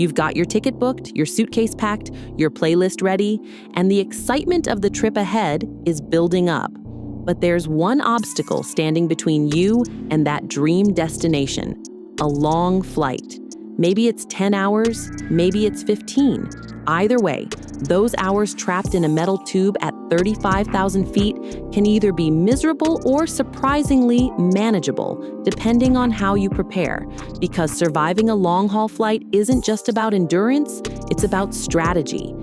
You've got your ticket booked, your suitcase packed, your playlist ready, and the excitement of the trip ahead is building up. But there's one obstacle standing between you and that dream destination: a long flight. Maybe it's 10 hours, maybe it's 15. Either way, those hours trapped in a metal tube at 35,000 feet can either be miserable or surprisingly manageable, depending on how you prepare. Because surviving a long-haul flight isn't just about endurance, it's about strategy.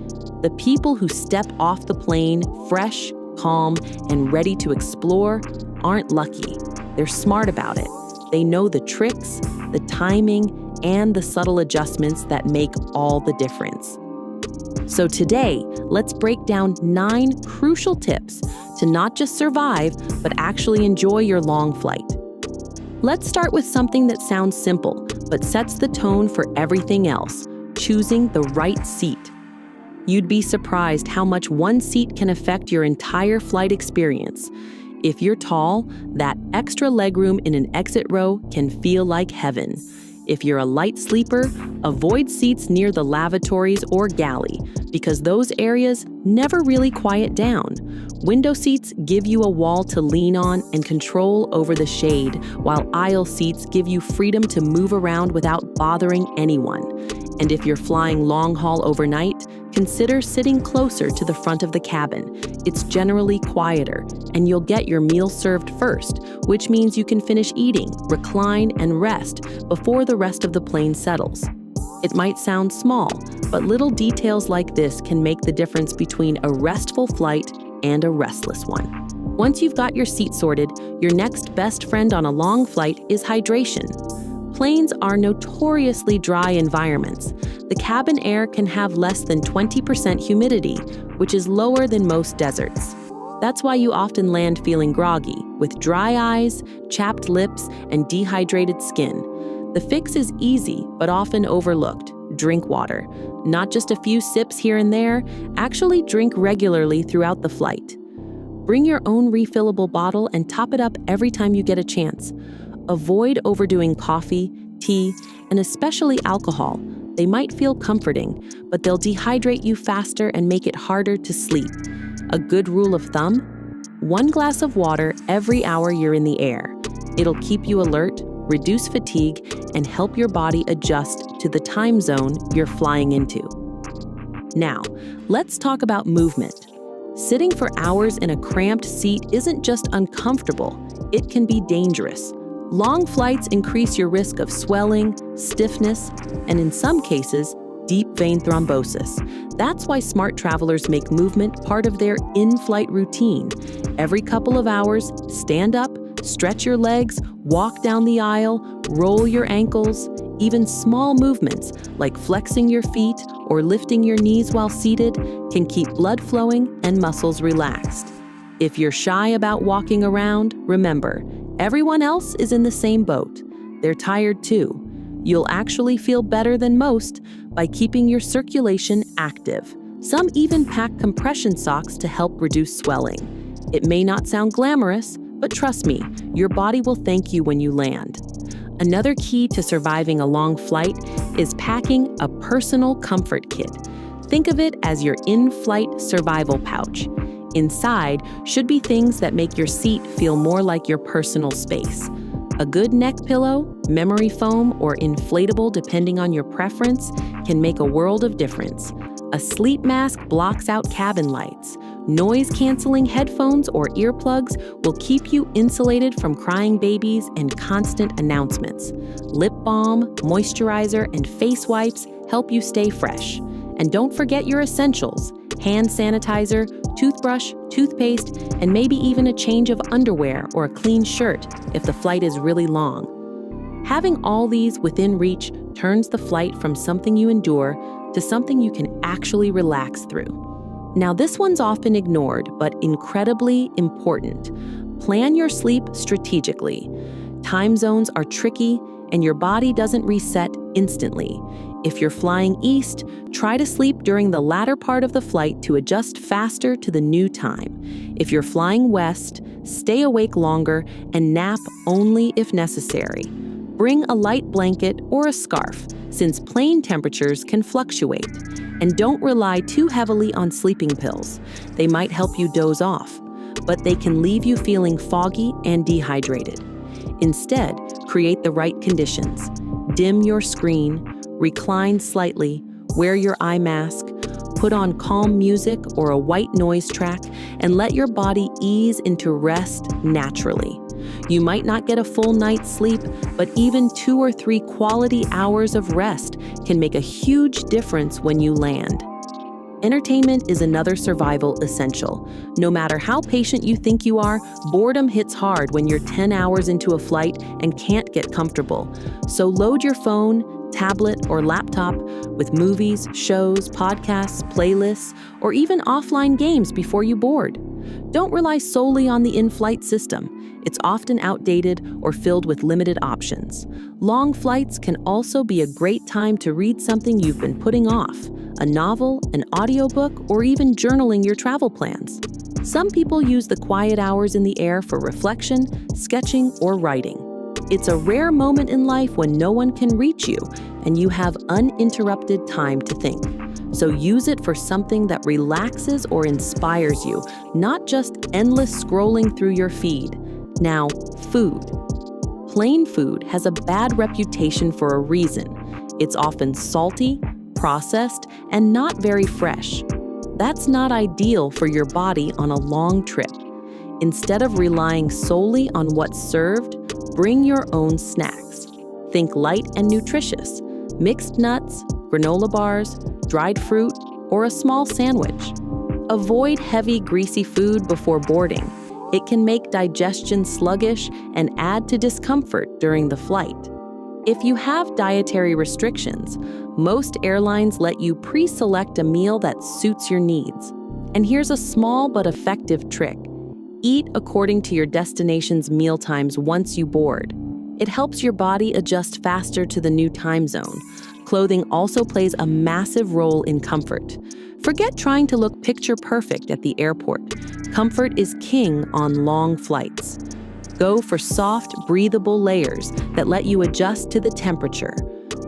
The people who step off the plane fresh, calm, and ready to explore aren't lucky. They're smart about it. They know the tricks, the timing, and the subtle adjustments that make all the difference. So today, let's break down 9 crucial tips to not just survive, but actually enjoy your long flight. Let's start with something that sounds simple, but sets the tone for everything else: choosing the right seat. You'd be surprised how much one seat can affect your entire flight experience. If you're tall, that extra legroom in an exit row can feel like heaven. If you're a light sleeper, avoid seats near the lavatories or galley, because those areas never really quiet down. Window seats give you a wall to lean on and control over the shade, while aisle seats give you freedom to move around without bothering anyone. And if you're flying long haul overnight, consider sitting closer to the front of the cabin. It's generally quieter, and you'll get your meal served first, which means you can finish eating, recline, and rest before the rest of the plane settles. It might sound small, but little details like this can make the difference between a restful flight and a restless one. Once you've got your seat sorted, your next best friend on a long flight is hydration. Planes are notoriously dry environments. The cabin air can have less than 20% humidity, which is lower than most deserts. That's why you often land feeling groggy, with dry eyes, chapped lips, and dehydrated skin. The fix is easy, but often overlooked: drink water. Not just a few sips here and there, actually drink regularly throughout the flight. Bring your own refillable bottle and top it up every time you get a chance. Avoid overdoing coffee, tea, and especially alcohol. They might feel comforting, but they'll dehydrate you faster and make it harder to sleep. A good rule of thumb: 1 glass of water every hour you're in the air. It'll keep you alert, reduce fatigue, and help your body adjust to the time zone you're flying into. Now, let's talk about movement. Sitting for hours in a cramped seat isn't just uncomfortable, it can be dangerous. Long flights increase your risk of swelling, stiffness, and in some cases, deep vein thrombosis. That's why smart travelers make movement part of their in-flight routine. Every couple of hours, stand up, stretch your legs, walk down the aisle, roll your ankles. Even small movements like flexing your feet or lifting your knees while seated can keep blood flowing and muscles relaxed. If you're shy about walking around, remember, everyone else is in the same boat. They're tired too. You'll actually feel better than most by keeping your circulation active. Some even pack compression socks to help reduce swelling. It may not sound glamorous, but trust me, your body will thank you when you land. Another key to surviving a long flight is packing a personal comfort kit. Think of it as your in-flight survival pouch. Inside should be things that make your seat feel more like your personal space. A good neck pillow, memory foam, or inflatable, depending on your preference, can make a world of difference. A sleep mask blocks out cabin lights. Noise-canceling headphones or earplugs will keep you insulated from crying babies and constant announcements. Lip balm, moisturizer, and face wipes help you stay fresh. And don't forget your essentials: hand sanitizer, toothbrush, toothpaste, and maybe even a change of underwear or a clean shirt if the flight is really long. Having all these within reach turns the flight from something you endure to something you can actually relax through. Now, this one's often ignored, but incredibly important. Plan your sleep strategically. Time zones are tricky, and your body doesn't reset instantly. If you're flying east, try to sleep during the latter part of the flight to adjust faster to the new time. If you're flying west, stay awake longer and nap only if necessary. Bring a light blanket or a scarf. since plane temperatures can fluctuate. And don't rely too heavily on sleeping pills. They might help you doze off, but they can leave you feeling foggy and dehydrated. Instead, create the right conditions. Dim your screen, recline slightly, wear your eye mask, put on calm music or a white noise track, and let your body ease into rest naturally. You might not get a full night's sleep, but even 2 or 3 quality hours of rest can make a huge difference when you land. Entertainment is another survival essential. No matter how patient you think you are, boredom hits hard when you're 10 hours into a flight and can't get comfortable. So load your phone, tablet, or laptop with movies, shows, podcasts, playlists, or even offline games before you board. Don't rely solely on the in-flight system. It's often outdated or filled with limited options. Long flights can also be a great time to read something you've been putting off, a novel, an audiobook, or even journaling your travel plans. Some people use the quiet hours in the air for reflection, sketching, or writing. It's a rare moment in life when no one can reach you and you have uninterrupted time to think. So use it for something that relaxes or inspires you, not just endless scrolling through your feed. Now, food. Plain food has a bad reputation for a reason. It's often salty, processed, and not very fresh. That's not ideal for your body on a long trip. Instead of relying solely on what's served, bring your own snacks. Think light and nutritious. Mixed nuts, granola bars, dried fruit, or a small sandwich. Avoid heavy, greasy food before boarding. It can make digestion sluggish and add to discomfort during the flight. If you have dietary restrictions, most airlines let you pre-select a meal that suits your needs. And here's a small but effective trick. Eat according to your destination's meal times once you board. It helps your body adjust faster to the new time zone. Clothing also plays a massive role in comfort. Forget trying to look picture perfect at the airport. Comfort is king on long flights. Go for soft, breathable layers that let you adjust to the temperature.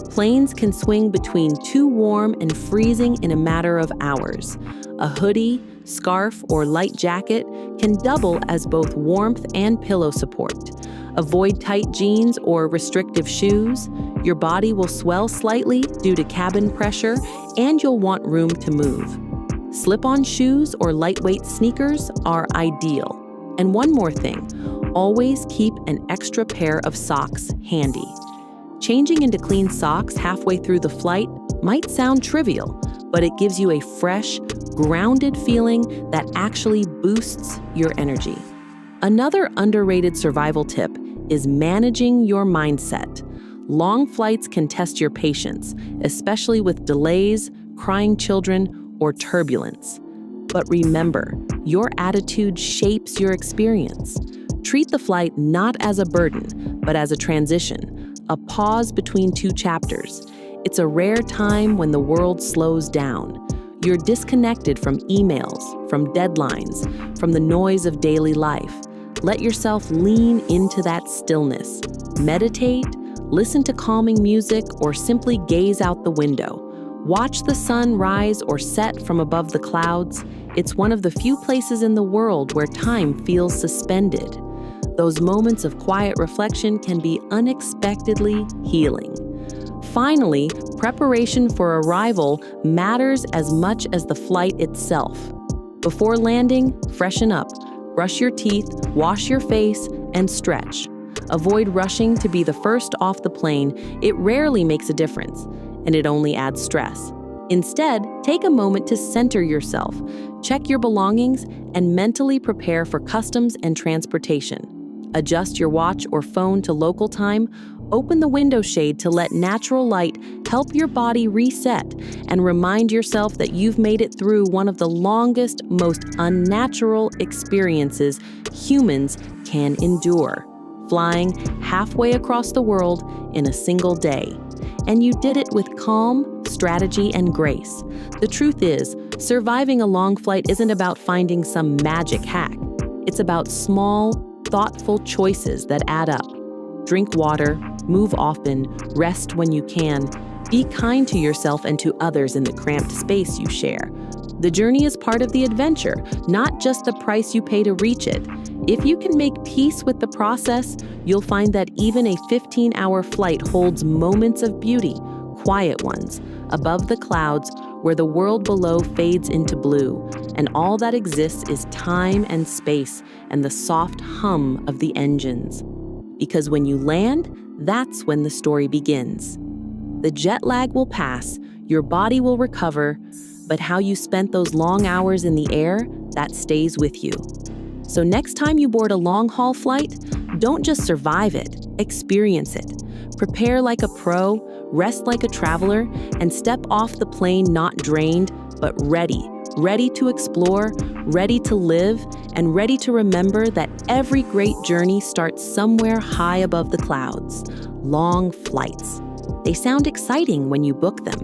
Planes can swing between too warm and freezing in a matter of hours. A hoodie, scarf, or light jacket can double as both warmth and pillow support. Avoid tight jeans or restrictive shoes. Your body will swell slightly due to cabin pressure, and you'll want room to move. Slip-on shoes or lightweight sneakers are ideal. And one more thing, always keep an extra pair of socks handy. Changing into clean socks halfway through the flight might sound trivial, but it gives you a fresh, grounded feeling that actually boosts your energy. Another underrated survival tip is managing your mindset. Long flights can test your patience, especially with delays, crying children, or turbulence. But remember, your attitude shapes your experience. Treat the flight not as a burden, but as a transition, a pause between 2 chapters. It's a rare time when the world slows down. You're disconnected from emails, from deadlines, from the noise of daily life. Let yourself lean into that stillness. Meditate, listen to calming music, or simply gaze out the window. Watch the sun rise or set from above the clouds. It's one of the few places in the world where time feels suspended. Those moments of quiet reflection can be unexpectedly healing. Finally, preparation for arrival matters as much as the flight itself. Before landing, freshen up. Brush your teeth, wash your face, and stretch. Avoid rushing to be the first off the plane. It rarely makes a difference, and it only adds stress. Instead, take a moment to center yourself, check your belongings, and mentally prepare for customs and transportation. Adjust your watch or phone to local time. Open the window shade to let natural light help your body reset, and remind yourself that you've made it through one of the longest, most unnatural experiences humans can endure, flying halfway across the world in a single day. And you did it with calm, strategy, and grace. The truth is, surviving a long flight isn't about finding some magic hack. It's about small, thoughtful choices that add up. Drink water, move often, rest when you can. Be kind to yourself and to others in the cramped space you share. The journey is part of the adventure, not just the price you pay to reach it. If you can make peace with the process, you'll find that even a 15-hour flight holds moments of beauty, quiet ones, above the clouds where the world below fades into blue, and all that exists is time and space and the soft hum of the engines. Because when you land, that's when the story begins. The jet lag will pass, your body will recover, but how you spent those long hours in the air, that stays with you. So next time you board a long-haul flight, don't just survive it, experience it. Prepare like a pro, rest like a traveler, and step off the plane not drained, but ready to explore, ready to live, and ready to remember that every great journey starts somewhere high above the clouds. Long flights. They sound exciting when you book them.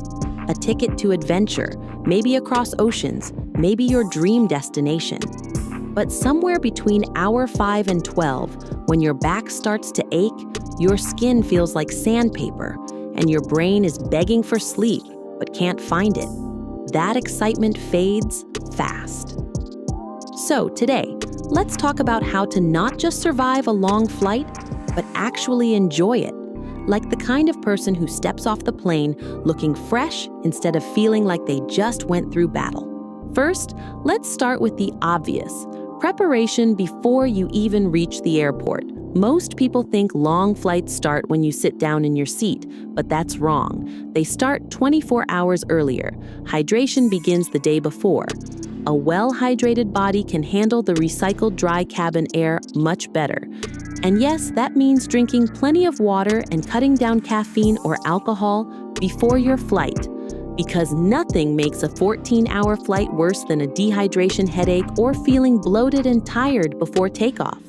A ticket to adventure, maybe across oceans, maybe your dream destination. But somewhere between hour 5 and 12, when your back starts to ache, your skin feels like sandpaper, and your brain is begging for sleep but can't find it. That excitement fades fast. So today, let's talk about how to not just survive a long flight, but actually enjoy it. Like the kind of person who steps off the plane looking fresh instead of feeling like they just went through battle. First, let's start with the obvious. Preparation before you even reach the airport. Most people think long flights start when you sit down in your seat, but that's wrong. They start 24 hours earlier. Hydration begins the day before. A well-hydrated body can handle the recycled dry cabin air much better. And yes, that means drinking plenty of water and cutting down caffeine or alcohol before your flight. Because nothing makes a 14-hour flight worse than a dehydration headache or feeling bloated and tired before takeoff.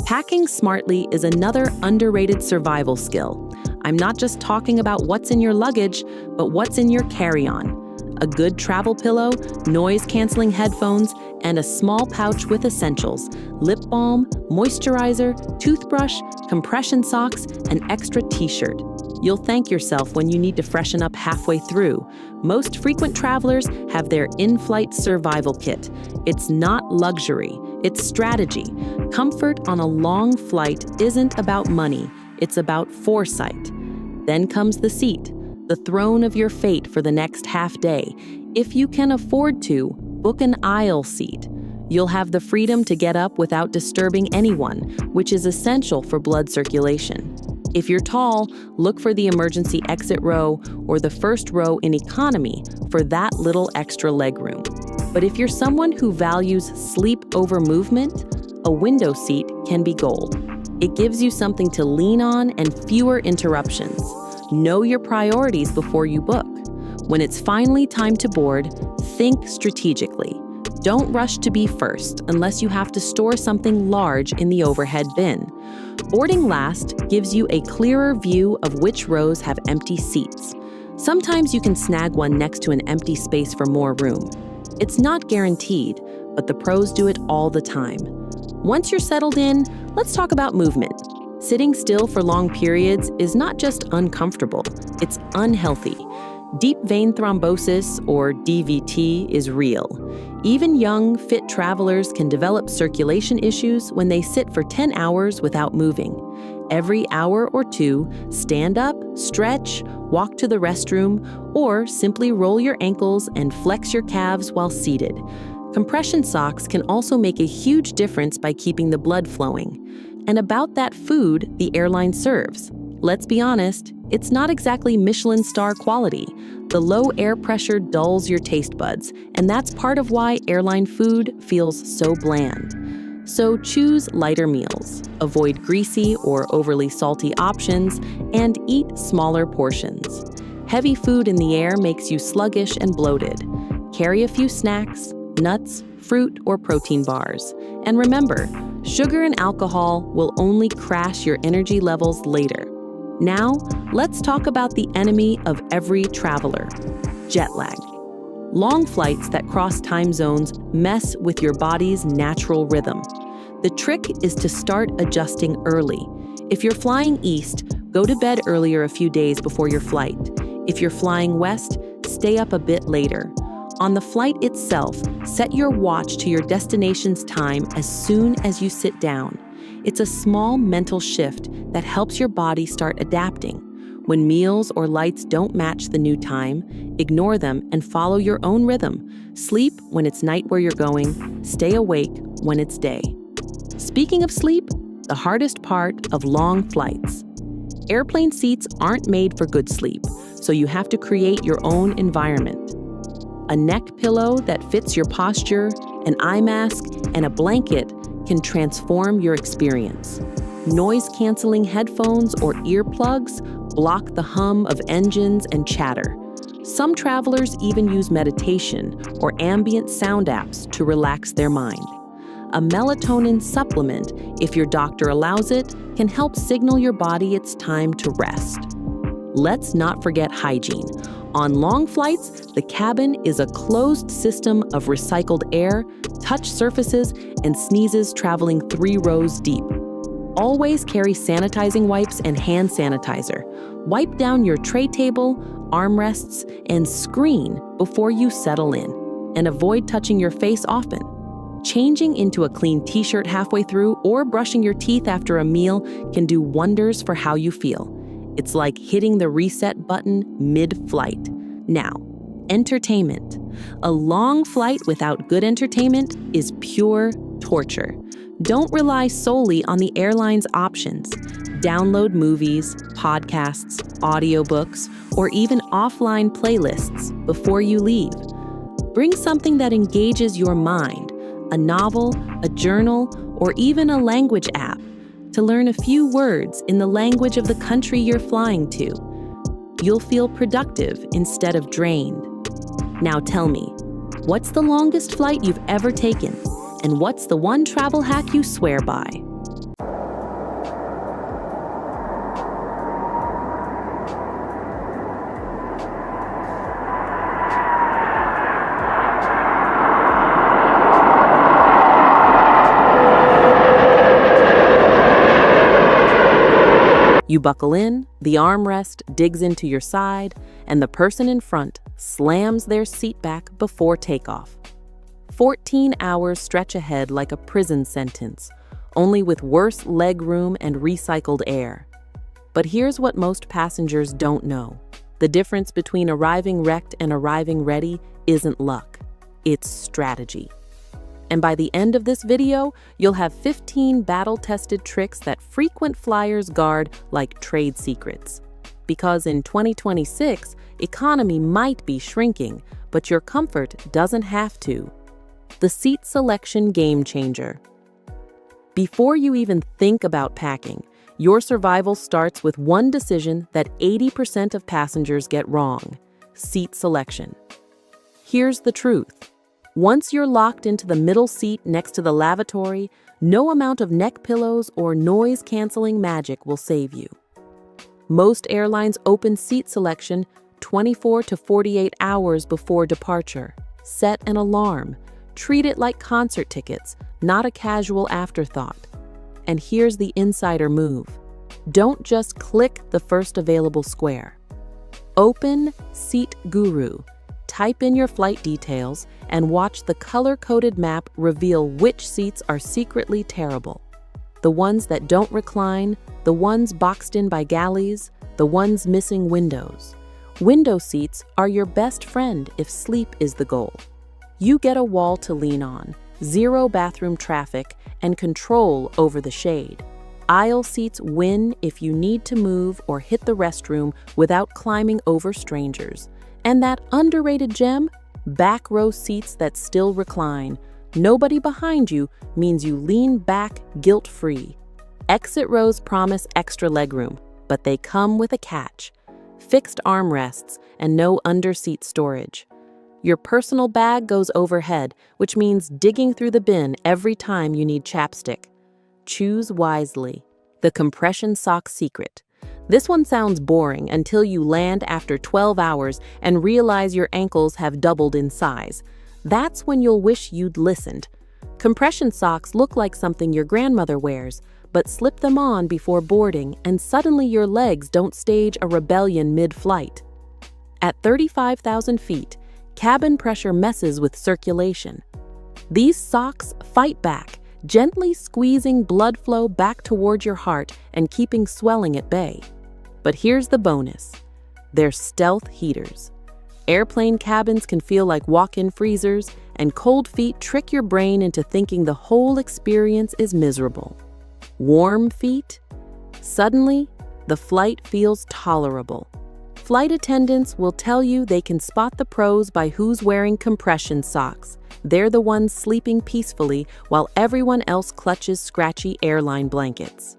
Packing smartly is another underrated survival skill. I'm not just talking about what's in your luggage, but what's in your carry-on. A good travel pillow, noise-canceling headphones, and a small pouch with essentials, lip balm, moisturizer, toothbrush, compression socks, an extra t-shirt. You'll thank yourself when you need to freshen up halfway through. Most frequent travelers have their in-flight survival kit. It's not luxury, it's strategy. Comfort on a long flight isn't about money, it's about foresight. Then comes the seat, the throne of your fate for the next half day. If you can afford to, book an aisle seat. You'll have the freedom to get up without disturbing anyone, which is essential for blood circulation. If you're tall, look for the emergency exit row or the first row in economy for that little extra legroom. But if you're someone who values sleep over movement, a window seat can be gold. It gives you something to lean on and fewer interruptions. Know your priorities before you book. When it's finally time to board, think strategically. Don't rush to be first unless you have to store something large in the overhead bin. Boarding last gives you a clearer view of which rows have empty seats. Sometimes you can snag one next to an empty space for more room. It's not guaranteed, but the pros do it all the time. Once you're settled in, let's talk about movement. Sitting still for long periods is not just uncomfortable, it's unhealthy. Deep vein thrombosis, or DVT, is real. Even young, fit travelers can develop circulation issues when they sit for 10 hours without moving. Every hour or two, stand up, stretch, walk to the restroom, or simply roll your ankles and flex your calves while seated. Compression socks can also make a huge difference by keeping the blood flowing. And about that food the airline serves. Let's be honest, it's not exactly Michelin star quality. The low air pressure dulls your taste buds, and that's part of why airline food feels so bland. So choose lighter meals, avoid greasy or overly salty options, and eat smaller portions. Heavy food in the air makes you sluggish and bloated. Carry a few snacks, nuts, fruit, or protein bars. And remember, sugar and alcohol will only crash your energy levels later. Now, let's talk about the enemy of every traveler, jet lag. Long flights that cross time zones mess with your body's natural rhythm. The trick is to start adjusting early. If you're flying east, go to bed earlier a few days before your flight. If you're flying west, stay up a bit later. On the flight itself, set your watch to your destination's time as soon as you sit down. It's a small mental shift that helps your body start adapting. When meals or lights don't match the new time, ignore them and follow your own rhythm. Sleep when it's night where you're going, stay awake when it's day. Speaking of sleep, the hardest part of long flights. Airplane seats aren't made for good sleep, so you have to create your own environment. A neck pillow that fits your posture, an eye mask, and a blanket can transform your experience. Noise-canceling headphones or earplugs block the hum of engines and chatter. Some travelers even use meditation or ambient sound apps to relax their mind. A melatonin supplement, if your doctor allows it, can help signal your body it's time to rest. Let's not forget hygiene. On long flights, the cabin is a closed system of recycled air, touch surfaces, and sneezes traveling 3 rows deep. Always carry sanitizing wipes and hand sanitizer. Wipe down your tray table, armrests, and screen before you settle in, and avoid touching your face often. Changing into a clean t-shirt halfway through or brushing your teeth after a meal can do wonders for how you feel. It's like hitting the reset button mid-flight. Now, entertainment. A long flight without good entertainment is pure torture. Don't rely solely on the airline's options. Download movies, podcasts, audiobooks, or even offline playlists before you leave. Bring something that engages your mind, a novel, a journal, or even a language app to learn a few words in the language of the country you're flying to. You'll feel productive instead of drained. Now tell me, what's the longest flight you've ever taken? And what's the one travel hack you swear by? You buckle in, the armrest digs into your side, and the person in front slams their seat back before takeoff. 14 hours stretch ahead like a prison sentence, only with worse leg room and recycled air. But here's what most passengers don't know. The difference between arriving wrecked and arriving ready isn't luck, it's strategy. And by the end of this video, you'll have 15 battle-tested tricks that frequent flyers guard like trade secrets. Because in 2026, economy might be shrinking, but your comfort doesn't have to. The seat selection game changer. Before you even think about packing, your survival starts with one decision that 80% of passengers get wrong: seat selection. Here's the truth. Once you're locked into the middle seat next to the lavatory, no amount of neck pillows or noise-canceling magic will save you. Most airlines open seat selection 24 to 48 hours before departure. Set an alarm. Treat it like concert tickets, not a casual afterthought. And here's the insider move. Don't just click the first available square. Open Seat Guru. Type in your flight details and watch the color-coded map reveal which seats are secretly terrible. The ones that don't recline, the ones boxed in by galleys, the ones missing windows. Window seats are your best friend if sleep is the goal. You get a wall to lean on, zero bathroom traffic, and control over the shade. Aisle seats win if you need to move or hit the restroom without climbing over strangers. And that underrated gem, back row seats that still recline. Nobody behind you means you lean back guilt-free. Exit rows promise extra legroom, but they come with a catch: fixed armrests and no under-seat storage. Your personal bag goes overhead, which means digging through the bin every time you need chapstick. Choose wisely. The compression sock secret. This one sounds boring until you land after 12 hours and realize your ankles have doubled in size. That's when you'll wish you'd listened. Compression socks look like something your grandmother wears, but slip them on before boarding and suddenly your legs don't stage a rebellion mid-flight. At 35,000 feet, cabin pressure messes with circulation. These socks fight back, gently squeezing blood flow back toward your heart and keeping swelling at bay. But here's the bonus. They're stealth heaters. Airplane cabins can feel like walk-in freezers, and cold feet trick your brain into thinking the whole experience is miserable. Warm feet? Suddenly, the flight feels tolerable. Flight attendants will tell you they can spot the pros by who's wearing compression socks. They're the ones sleeping peacefully while everyone else clutches scratchy airline blankets.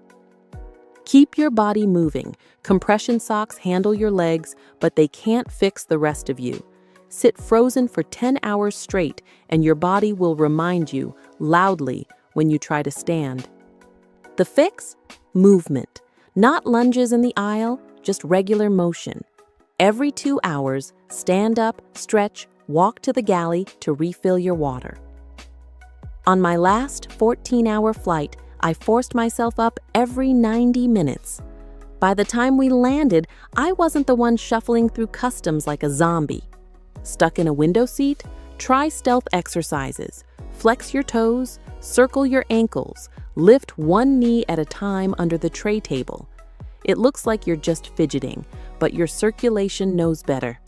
Keep your body moving. Compression socks handle your legs, but they can't fix the rest of you. Sit frozen for 10 hours straight, and your body will remind you, loudly, when you try to stand. The fix? Movement. Not lunges in the aisle, just regular motion. Every 2 hours, stand up, stretch, walk to the galley to refill your water. On my last 14-hour flight, I forced myself up every 90 minutes. By the time we landed, I wasn't the one shuffling through customs like a zombie. Stuck in a window seat? Try stealth exercises. Flex your toes, circle your ankles, lift one knee at a time under the tray table. It looks like you're just fidgeting, but your circulation knows better.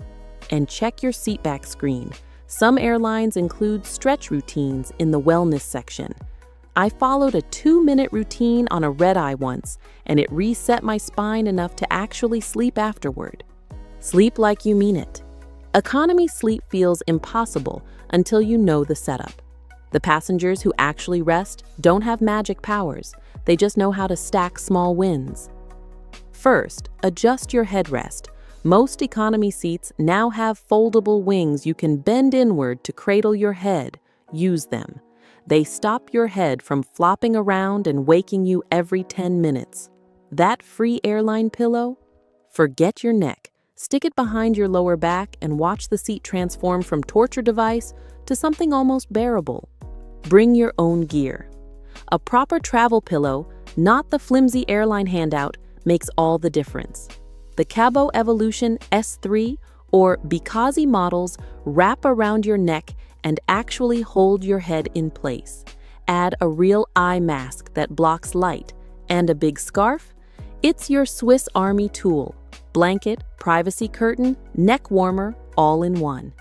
And check your seatback screen. Some airlines include stretch routines in the wellness section. I followed a 2-minute routine on a red-eye once, and it reset my spine enough to actually sleep afterward. Sleep like you mean it. Economy sleep feels impossible until you know the setup. The passengers who actually rest don't have magic powers. They just know how to stack small wins. First, adjust your headrest. Most economy seats now have foldable wings you can bend inward to cradle your head. Use them. They stop your head from flopping around and waking you every 10 minutes. That free airline pillow? Forget your neck. Stick it behind your lower back and watch the seat transform from torture device to something almost bearable. Bring your own gear. A proper travel pillow, not the flimsy airline handout, makes all the difference. The Cabo Evolution S3 or Bikazi models wrap around your neck and actually hold your head in place. Add a real eye mask that blocks light and a big scarf. It's your Swiss Army tool. Blanket, privacy curtain, neck warmer, all in one.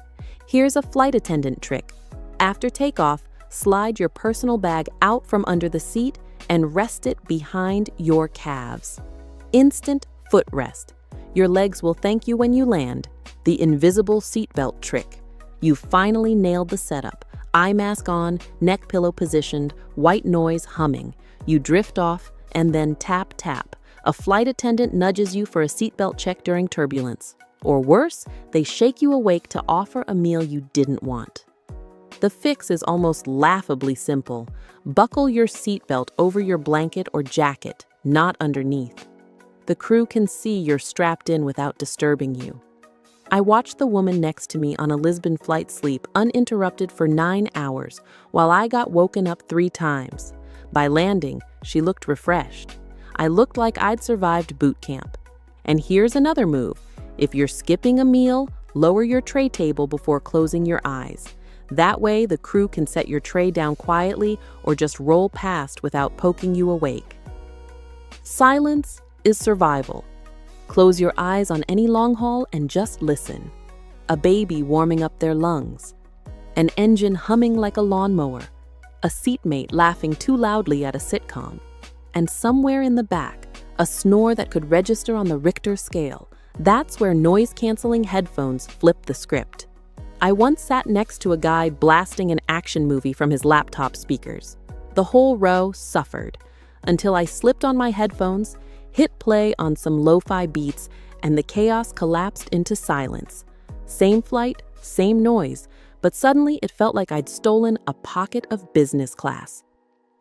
Here's a flight attendant trick. After takeoff, slide your personal bag out from under the seat and rest it behind your calves. Instant footrest. Your legs will thank you when you land. The invisible seatbelt trick. You finally nailed the setup. Eye mask on, neck pillow positioned, white noise humming. You drift off and then tap, tap. A flight attendant nudges you for a seatbelt check during turbulence. Or worse, they shake you awake to offer a meal you didn't want. The fix is almost laughably simple. Buckle your seatbelt over your blanket or jacket, not underneath. The crew can see you're strapped in without disturbing you. I watched the woman next to me on a Lisbon flight sleep uninterrupted for 9 hours, while I got woken up 3 times. By landing, she looked refreshed. I looked like I'd survived boot camp. And here's another move. If you're skipping a meal, lower your tray table before closing your eyes. That way, the crew can set your tray down quietly or just roll past without poking you awake. Silence is survival. Close your eyes on any long haul and just listen. A baby warming up their lungs. An engine humming like a lawnmower. A seatmate laughing too loudly at a sitcom. And somewhere in the back, a snore that could register on the Richter scale. That's where noise-canceling headphones flip the script. I once sat next to a guy blasting an action movie from his laptop speakers. The whole row suffered, until I slipped on my headphones, hit play on some lo-fi beats, and the chaos collapsed into silence. Same flight, same noise, but suddenly it felt like I'd stolen a pocket of business class.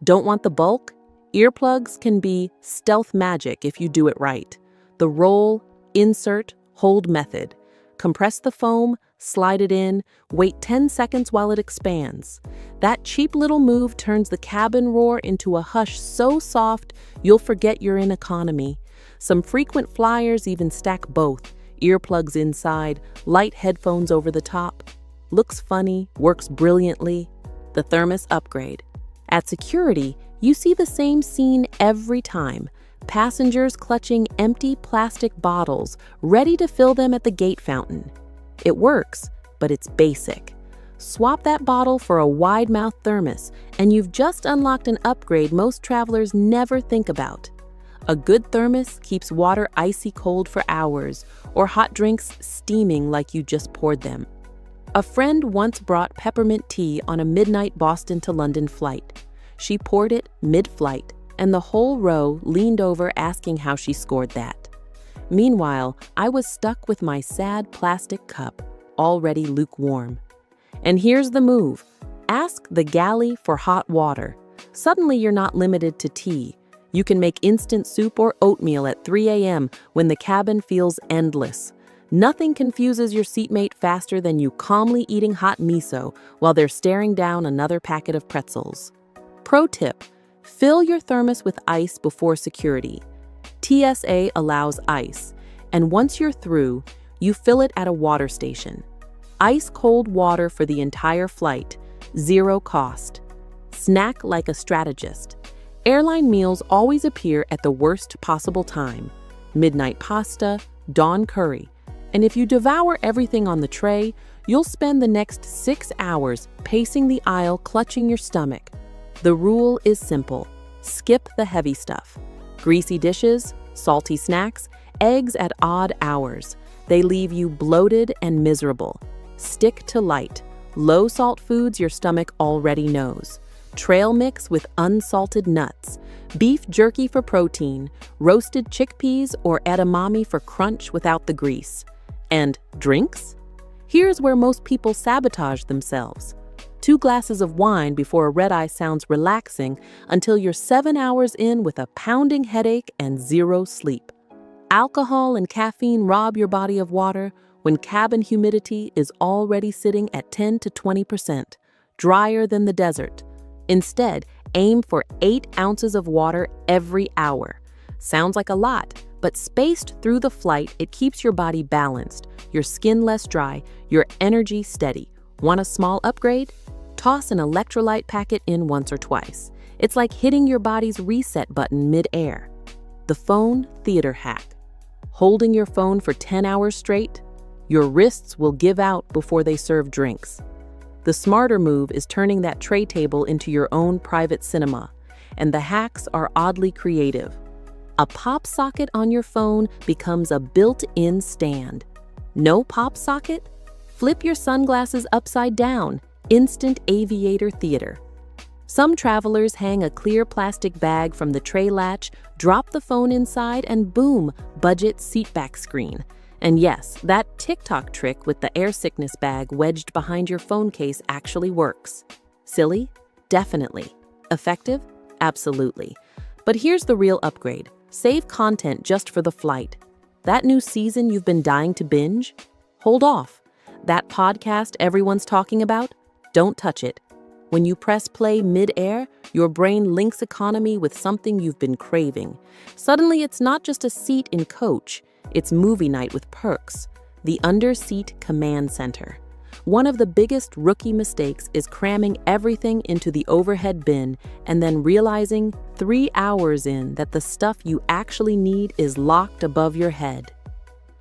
Don't want the bulk? Earplugs can be stealth magic if you do it right. The roll, insert, hold method. Compress the foam, slide it in, wait 10 seconds while it expands. That cheap little move turns the cabin roar into a hush so soft you'll forget you're in economy. Some frequent flyers even stack both, earplugs inside, light headphones over the top. Looks funny, works brilliantly. The thermos upgrade. At security, you see the same scene every time. Passengers clutching empty plastic bottles, ready to fill them at the gate fountain. It works, but it's basic. Swap that bottle for a wide-mouth thermos, and you've just unlocked an upgrade most travelers never think about. A good thermos keeps water icy cold for hours, or hot drinks steaming like you just poured them. A friend once brought peppermint tea on a midnight Boston to London flight. She poured it mid-flight, and the whole row leaned over asking how she scored that. Meanwhile, I was stuck with my sad plastic cup, already lukewarm. And here's the move. Ask the galley for hot water. Suddenly you're not limited to tea. You can make instant soup or oatmeal at 3 a.m. when the cabin feels endless. Nothing confuses your seatmate faster than you calmly eating hot miso while they're staring down another packet of pretzels. Pro tip, fill your thermos with ice before security. TSA allows ice, and once you're through, you fill it at a water station. Ice-cold water for the entire flight, zero cost. Snack like a strategist. Airline meals always appear at the worst possible time. Midnight pasta, dawn curry. And if you devour everything on the tray, you'll spend the next 6 hours pacing the aisle clutching your stomach. The rule is simple. Skip the heavy stuff. Greasy dishes, salty snacks, eggs at odd hours. They leave you bloated and miserable. Stick to light, low-salt foods your stomach already knows. Trail mix with unsalted nuts. Beef jerky for protein. Roasted chickpeas or edamame for crunch without the grease. And drinks? Here's where most people sabotage themselves. 2 glasses of wine before a red-eye sounds relaxing until you're 7 hours in with a pounding headache and 0 sleep. Alcohol and caffeine rob your body of water when cabin humidity is already sitting at 10 to 20%, drier than the desert. Instead, aim for 8 ounces of water every hour. Sounds like a lot, but spaced through the flight, it keeps your body balanced, your skin less dry, your energy steady. Want a small upgrade? Toss an electrolyte packet in once or twice. It's like hitting your body's reset button mid-air. The phone theater hack. Holding your phone for 10 hours straight? Your wrists will give out before they serve drinks. The smarter move is turning that tray table into your own private cinema, and the hacks are oddly creative. A pop socket on your phone becomes a built-in stand. No pop socket? Flip your sunglasses upside down. Instant aviator theater. Some travelers hang a clear plastic bag from the tray latch, drop the phone inside, and boom, budget seatback screen. And yes, that TikTok trick with the air sickness bag wedged behind your phone case actually works. Silly? Definitely. Effective? Absolutely. But here's the real upgrade. Save content just for the flight. That new season you've been dying to binge? Hold off. That podcast everyone's talking about? Don't touch it. When you press play mid-air, your brain links economy with something you've been craving. Suddenly, it's not just a seat in coach. It's movie night with perks, the under-seat command center. One of the biggest rookie mistakes is cramming everything into the overhead bin and then realizing 3 hours in that the stuff you actually need is locked above your head.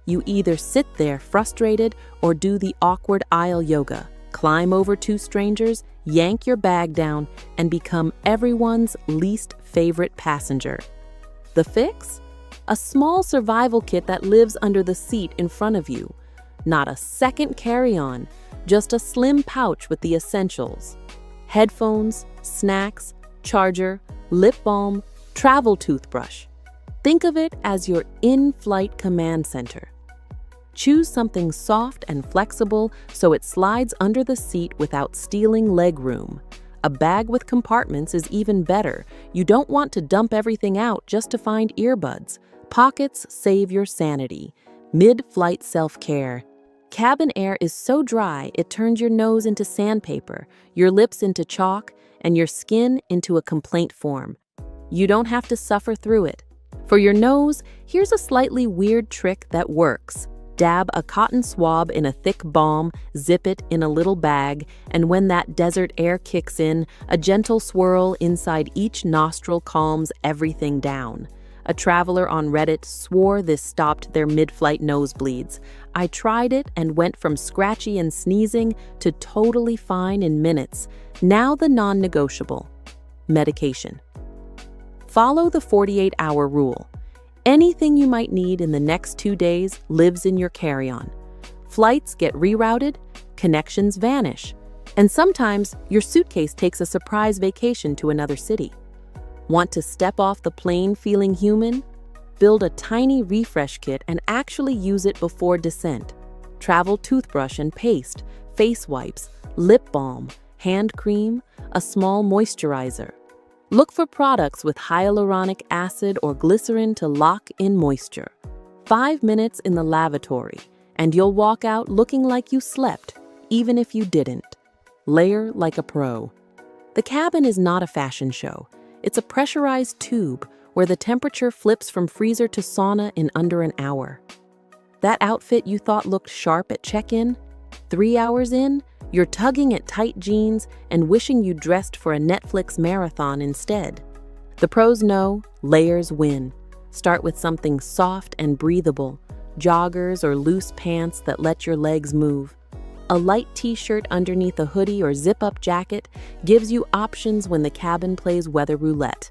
You either sit there frustrated or do the awkward aisle yoga, climb over 2 strangers, yank your bag down, and become everyone's least favorite passenger. The fix? A small survival kit that lives under the seat in front of you. Not a second carry-on, just a slim pouch with the essentials. Headphones, snacks, charger, lip balm, travel toothbrush. Think of it as your in-flight command center. Choose something soft and flexible so it slides under the seat without stealing leg room. A bag with compartments is even better. You don't want to dump everything out just to find earbuds. Pockets save your sanity. Mid-flight self-care. Cabin air is so dry it turns your nose into sandpaper, your lips into chalk, and your skin into a complaint form. You don't have to suffer through it. For your nose, here's a slightly weird trick that works. Dab a cotton swab in a thick balm, zip it in a little bag, and when that desert air kicks in, a gentle swirl inside each nostril calms everything down. A traveler on Reddit swore this stopped their mid-flight nosebleeds. I tried it and went from scratchy and sneezing to totally fine in minutes. Now the non-negotiable. Medication. Follow the 48-hour rule. Anything you might need in the next 2 days lives in your carry-on. Flights get rerouted, connections vanish, and sometimes your suitcase takes a surprise vacation to another city. Want to step off the plane feeling human? Build a tiny refresh kit and actually use it before descent. Travel toothbrush and paste, face wipes, lip balm, hand cream, a small moisturizer. Look for products with hyaluronic acid or glycerin to lock in moisture. 5 minutes in the lavatory, and you'll walk out looking like you slept, even if you didn't. Layer like a pro. The cabin is not a fashion show. It's a pressurized tube where the temperature flips from freezer to sauna in under an hour. That outfit you thought looked sharp at check-in? 3 hours in, you're tugging at tight jeans and wishing you dressed for a Netflix marathon instead. The pros know layers win. Start with something soft and breathable, joggers or loose pants that let your legs move. A light t-shirt underneath a hoodie or zip-up jacket gives you options when the cabin plays weather roulette.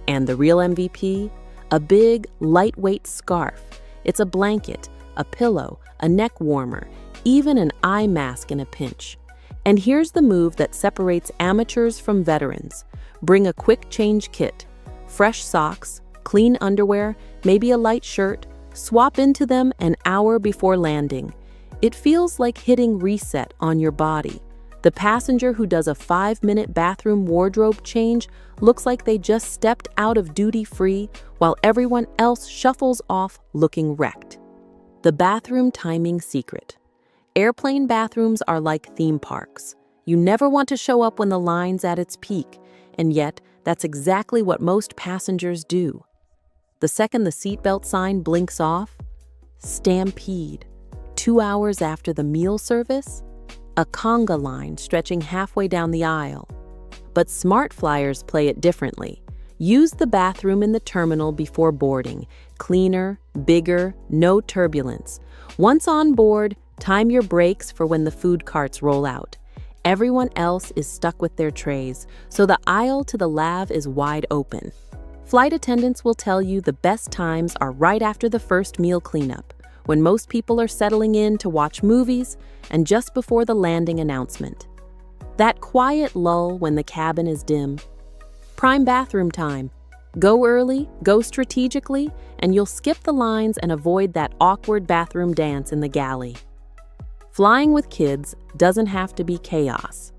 And the real MVP? A big, lightweight scarf. It's a blanket, a pillow, a neck warmer, even an eye mask in a pinch. And here's the move that separates amateurs from veterans. Bring a quick change kit. Fresh socks, clean underwear, maybe a light shirt. Swap into them an hour before landing. It feels like hitting reset on your body. The passenger who does a 5-minute bathroom wardrobe change looks like they just stepped out of duty-free while everyone else shuffles off looking wrecked. The bathroom timing secret. Airplane bathrooms are like theme parks. You never want to show up when the line's at its peak, and yet that's exactly what most passengers do. The second the seatbelt sign blinks off, stampede. 2 hours after the meal service, a conga line stretching halfway down the aisle. But smart flyers play it differently. Use the bathroom in the terminal before boarding. Cleaner, bigger, no turbulence. Once on board, time your brakes for when the food carts roll out. Everyone else is stuck with their trays, so the aisle to the lav is wide open. Flight attendants will tell you the best times are right after the first meal cleanup, when most people are settling in to watch movies, and just before the landing announcement. That quiet lull when the cabin is dim. Prime bathroom time. Go early, go strategically, and you'll skip the lines and avoid that awkward bathroom dance in the galley. Flying with kids doesn't have to be chaos.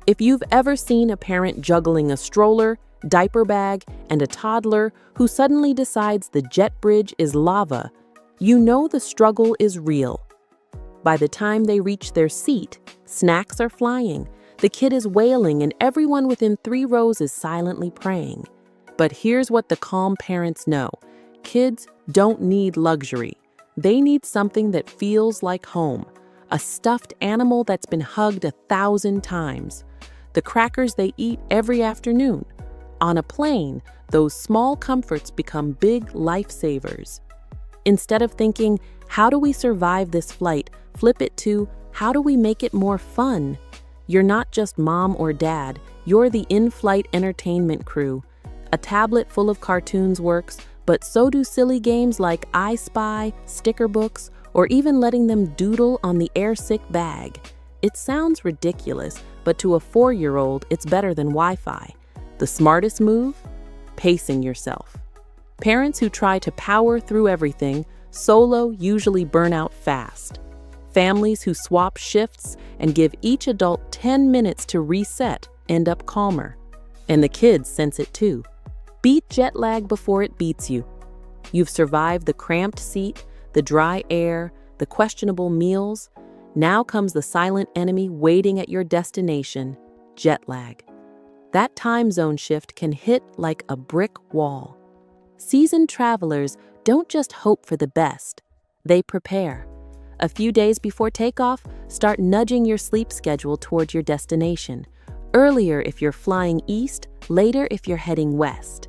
If you've ever seen a parent juggling a stroller, diaper bag, and a toddler who suddenly decides the jet bridge is lava, you know the struggle is real. By the time they reach their seat, snacks are flying, the kid is wailing, and everyone within 3 rows is silently praying. But here's what the calm parents know. Kids don't need luxury. They need something that feels like home. A stuffed animal that's been hugged 1,000 times. The crackers they eat every afternoon. On a plane, those small comforts become big lifesavers. Instead of thinking, how do we survive this flight, flip it to, how do we make it more fun? You're not just mom or dad, you're the in-flight entertainment crew. A tablet full of cartoons works, but so do silly games like I Spy, sticker books, or even letting them doodle on the airsick bag. It sounds ridiculous, but to a 4-year-old, it's better than Wi-Fi. The smartest move? Pacing yourself. Parents who try to power through everything solo usually burn out fast. Families who swap shifts and give each adult 10 minutes to reset end up calmer. And the kids sense it too. Beat jet lag before it beats you. You've survived the cramped seat, the dry air, the questionable meals. Now comes the silent enemy waiting at your destination, jet lag. That time zone shift can hit like a brick wall. Seasoned travelers don't just hope for the best, they prepare. A few days before takeoff, start nudging your sleep schedule toward your destination. Earlier if you're flying east, later if you're heading west.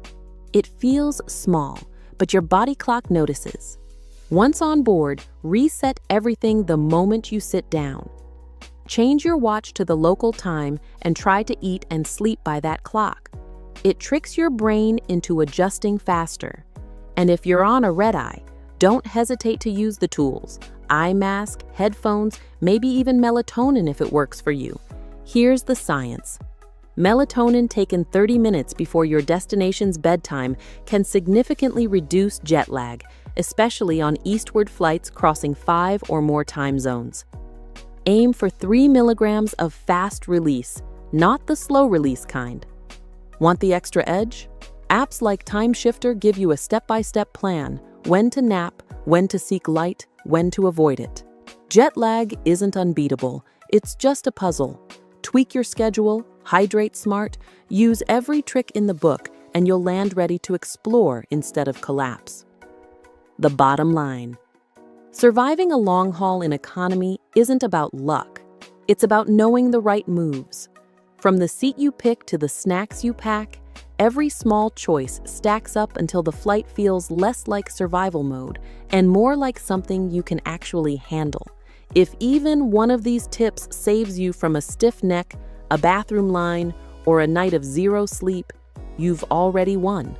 It feels small, but your body clock notices. Once on board, reset everything the moment you sit down. Change your watch to the local time and try to eat and sleep by that clock. It tricks your brain into adjusting faster. And if you're on a red-eye, don't hesitate to use the tools. Eye mask, headphones, maybe even melatonin if it works for you. Here's the science. Melatonin taken 30 minutes before your destination's bedtime can significantly reduce jet lag, especially on eastward flights crossing 5 or more time zones. Aim for 3 milligrams of fast release, not the slow release kind. Want the extra edge? Apps like Time Shifter give you a step-by-step plan: when to nap, when to seek light, when to avoid it. Jet lag isn't unbeatable, it's just a puzzle. Tweak your schedule, hydrate smart, use every trick in the book, and you'll land ready to explore instead of collapse. The bottom line. Surviving a long haul in economy isn't about luck. It's about knowing the right moves. From the seat you pick to the snacks you pack, every small choice stacks up until the flight feels less like survival mode and more like something you can actually handle. If even one of these tips saves you from a stiff neck, a bathroom line, or a night of zero sleep, you've already won.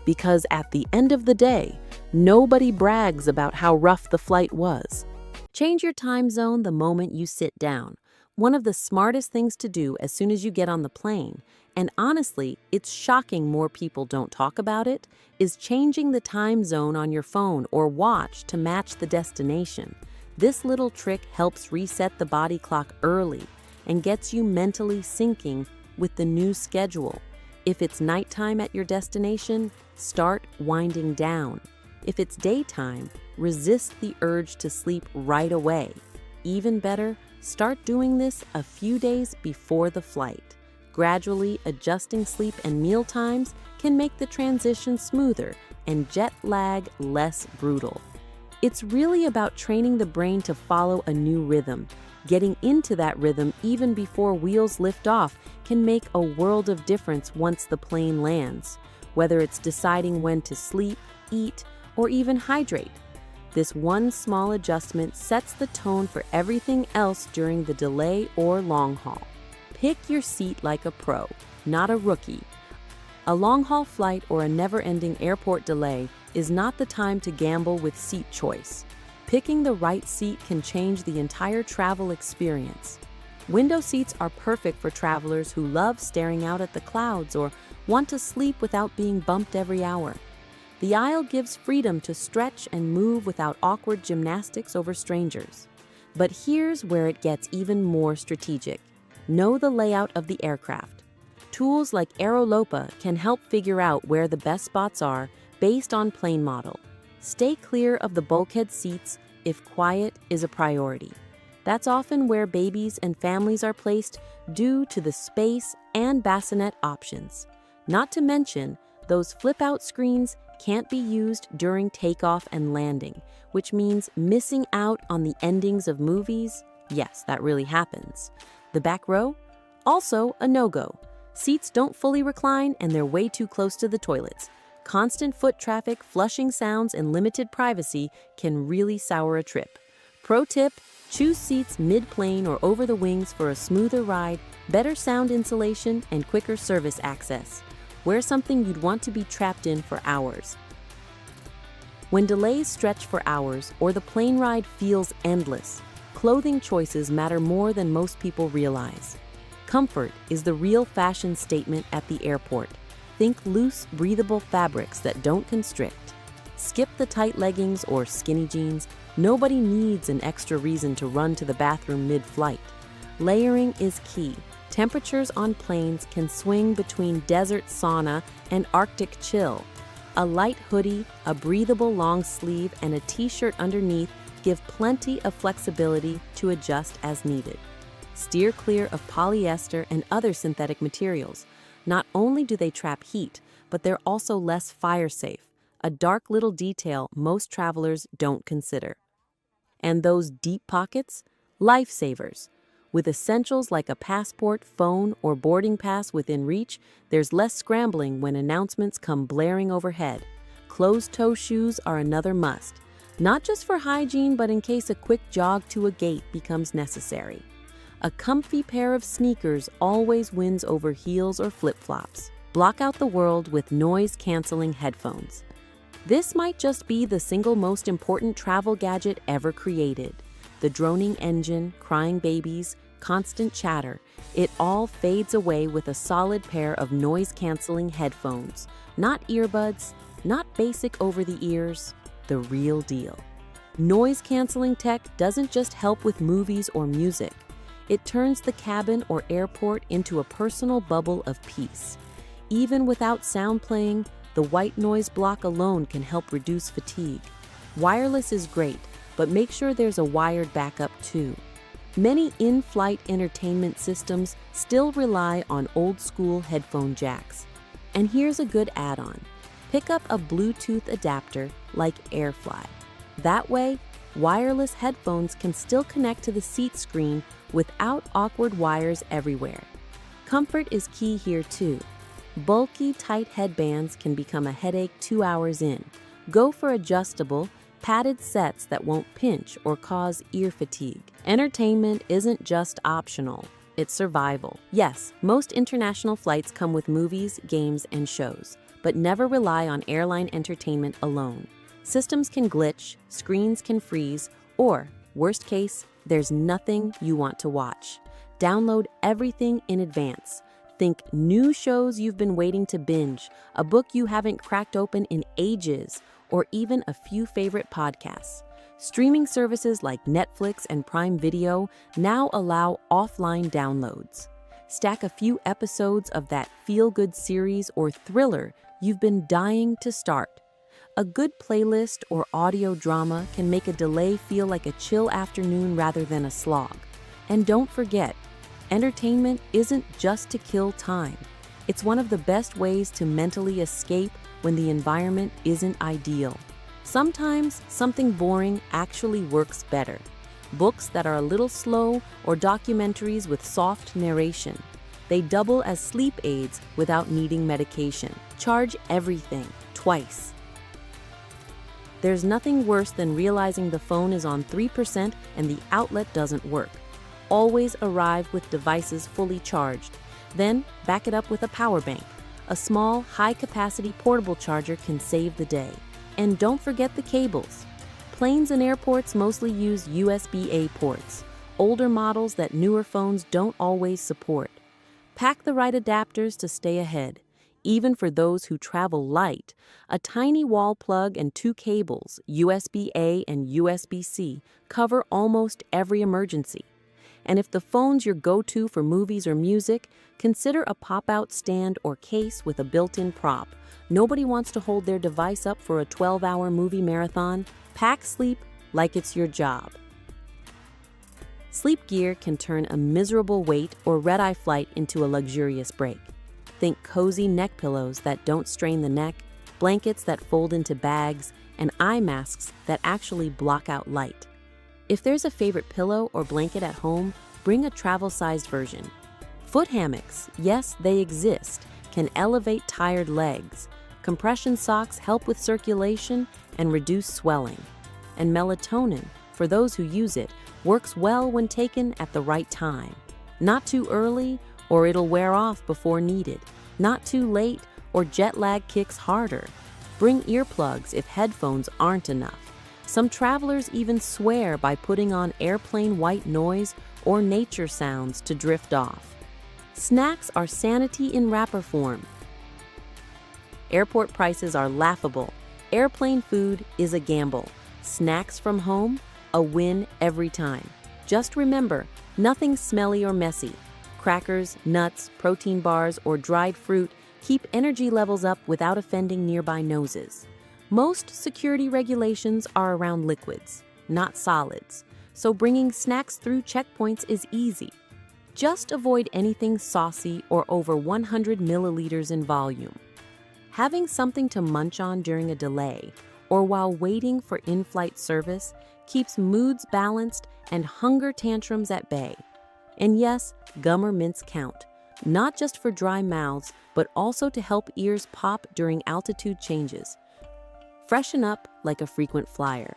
Because at the end of the day, nobody brags about how rough the flight was. Change your time zone the moment you sit down. One of the smartest things to do as soon as you get on the plane, and honestly, it's shocking more people don't talk about it, is changing the time zone on your phone or watch to match the destination. This little trick helps reset the body clock early and gets you mentally syncing with the new schedule. If it's nighttime at your destination, start winding down. If it's daytime, resist the urge to sleep right away. Even better, start doing this a few days before the flight. Gradually adjusting sleep and meal times can make the transition smoother and jet lag less brutal. It's really about training the brain to follow a new rhythm. Getting into that rhythm even before wheels lift off can make a world of difference once the plane lands, whether it's deciding when to sleep, eat, or even hydrate. This one small adjustment sets the tone for everything else during the delay or long haul. Pick your seat like a pro, not a rookie. A long-haul flight or a never-ending airport delay is not the time to gamble with seat choice. Picking the right seat can change the entire travel experience. Window seats are perfect for travelers who love staring out at the clouds or want to sleep without being bumped every hour. The aisle gives freedom to stretch and move without awkward gymnastics over strangers. But here's where it gets even more strategic. Know the layout of the aircraft. Tools like Aerolopa can help figure out where the best spots are based on plane model. Stay clear of the bulkhead seats if quiet is a priority. That's often where babies and families are placed due to the space and bassinet options. Not to mention, those flip-out screens can't be used during takeoff and landing, which means missing out on the endings of movies. Yes, that really happens. The back row? Also a no-go. Seats don't fully recline and they're way too close to the toilets. Constant foot traffic, flushing sounds, and limited privacy can really sour a trip. Pro tip, choose seats mid-plane or over the wings for a smoother ride, better sound insulation, and quicker service access. Wear something you'd want to be trapped in for hours. When delays stretch for hours or the plane ride feels endless, clothing choices matter more than most people realize. Comfort is the real fashion statement at the airport. Think loose, breathable fabrics that don't constrict. Skip the tight leggings or skinny jeans. Nobody needs an extra reason to run to the bathroom mid-flight. Layering is key. Temperatures on planes can swing between desert sauna and Arctic chill. A light hoodie, a breathable long sleeve, and a t-shirt underneath give plenty of flexibility to adjust as needed. Steer clear of polyester and other synthetic materials. Not only do they trap heat, but they're also less fire safe, a dark little detail most travelers don't consider. And those deep pockets? Lifesavers. With essentials like a passport, phone, or boarding pass within reach, there's less scrambling when announcements come blaring overhead. Closed-toe shoes are another must, not just for hygiene, but in case a quick jog to a gate becomes necessary. A comfy pair of sneakers always wins over heels or flip-flops. Block out the world with noise-canceling headphones. This might just be the single most important travel gadget ever created. The droning engine, crying babies, constant chatter, it all fades away with a solid pair of noise-canceling headphones. Not earbuds, not basic over-the-ears, the real deal. Noise-canceling tech doesn't just help with movies or music. It turns the cabin or airport into a personal bubble of peace. Even without sound playing, the white noise block alone can help reduce fatigue. Wireless is great, but make sure there's a wired backup too. Many in-flight entertainment systems still rely on old-school headphone jacks. And here's a good add-on. Pick up a Bluetooth adapter like AirFly. That way, wireless headphones can still connect to the seat screen without awkward wires everywhere. Comfort is key here too. Bulky, tight headbands can become a headache 2 hours in. Go for adjustable, padded sets that won't pinch or cause ear fatigue. Entertainment isn't just optional, it's survival. Yes, most international flights come with movies, games, and shows, but never rely on airline entertainment alone. Systems can glitch, screens can freeze, or, worst case, there's nothing you want to watch. Download everything in advance. Think new shows you've been waiting to binge, a book you haven't cracked open in ages, or even a few favorite podcasts. Streaming services like Netflix and Prime Video now allow offline downloads. Stack a few episodes of that feel-good series or thriller you've been dying to start. A good playlist or audio drama can make a delay feel like a chill afternoon rather than a slog. And don't forget, entertainment isn't just to kill time. It's one of the best ways to mentally escape when the environment isn't ideal. Sometimes something boring actually works better. Books that are a little slow or documentaries with soft narration. They double as sleep aids without needing medication. Charge everything twice. There's nothing worse than realizing the phone is on 3% and the outlet doesn't work. Always arrive with devices fully charged. Then back it up with a power bank. A small, high-capacity portable charger can save the day. And don't forget the cables. Planes and airports mostly use USB-A ports, older models that newer phones don't always support. Pack the right adapters to stay ahead. Even for those who travel light, a tiny wall plug and 2 cables, USB-A and USB-C, cover almost every emergency. And if the phone's your go-to for movies or music, consider a pop-out stand or case with a built-in prop. Nobody wants to hold their device up for a 12-hour movie marathon. Pack sleep like it's your job. Sleep gear can turn a miserable wait or red-eye flight into a luxurious break. Think cozy neck pillows that don't strain the neck, blankets that fold into bags, and eye masks that actually block out light. If there's a favorite pillow or blanket at home, bring a travel-sized version. Foot hammocks, yes, they exist, can elevate tired legs. Compression socks help with circulation and reduce swelling. And melatonin, for those who use it, works well when taken at the right time. Not too early, or it'll wear off before needed. Not too late, or jet lag kicks harder. Bring earplugs if headphones aren't enough. Some travelers even swear by putting on airplane white noise or nature sounds to drift off. Snacks are sanity in wrapper form. Airport prices are laughable. Airplane food is a gamble. Snacks from home, a win every time. Just remember, nothing smelly or messy. Crackers, nuts, protein bars, or dried fruit keep energy levels up without offending nearby noses. Most security regulations are around liquids, not solids, so bringing snacks through checkpoints is easy. Just avoid anything saucy or over 100 milliliters in volume. Having something to munch on during a delay or while waiting for in-flight service keeps moods balanced and hunger tantrums at bay. And yes, gum or mints count, not just for dry mouths, but also to help ears pop during altitude changes. Freshen up like a frequent flyer.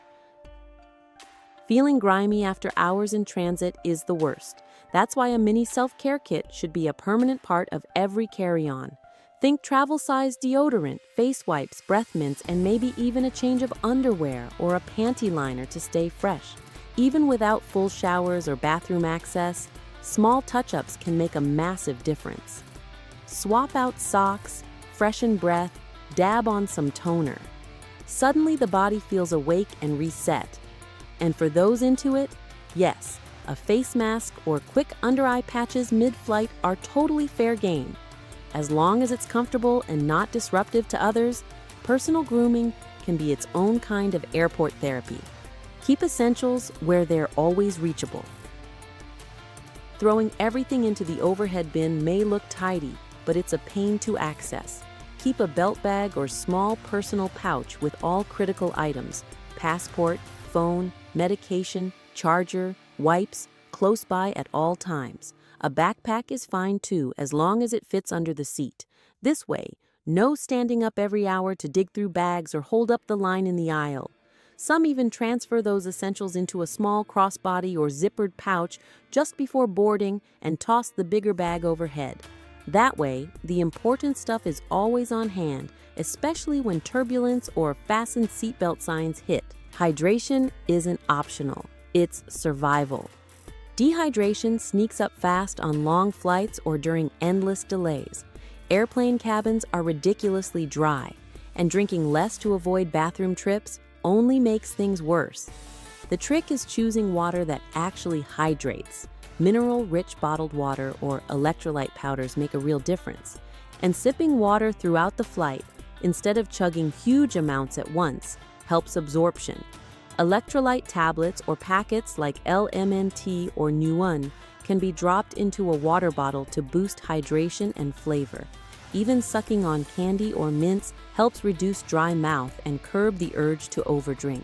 Feeling grimy after hours in transit is the worst. That's why a mini self-care kit should be a permanent part of every carry-on. Think travel-sized deodorant, face wipes, breath mints, and maybe even a change of underwear or a panty liner to stay fresh. Even without full showers or bathroom access, small touch-ups can make a massive difference. Swap out socks, freshen breath, dab on some toner. Suddenly the body feels awake and reset. And for those into it, yes, a face mask or quick under-eye patches mid-flight are totally fair game. As long as it's comfortable and not disruptive to others, personal grooming can be its own kind of airport therapy. Keep essentials where they're always reachable. Throwing everything into the overhead bin may look tidy, but it's a pain to access. Keep a belt bag or small personal pouch with all critical items: passport, phone, medication, charger, wipes, close by at all times. A backpack is fine too, as long as it fits under the seat. This way, no standing up every hour to dig through bags or hold up the line in the aisle. Some even transfer those essentials into a small crossbody or zippered pouch just before boarding and toss the bigger bag overhead. That way, the important stuff is always on hand, especially when turbulence or fastened seatbelt signs hit. Hydration isn't optional, it's survival. Dehydration sneaks up fast on long flights or during endless delays. Airplane cabins are ridiculously dry, and drinking less to avoid bathroom trips only makes things worse. The trick is choosing water that actually hydrates. Mineral-rich bottled water or electrolyte powders make a real difference. And sipping water throughout the flight, instead of chugging huge amounts at once, helps absorption. Electrolyte tablets or packets like LMNT or Nuun can be dropped into a water bottle to boost hydration and flavor. Even sucking on candy or mints helps reduce dry mouth and curb the urge to overdrink.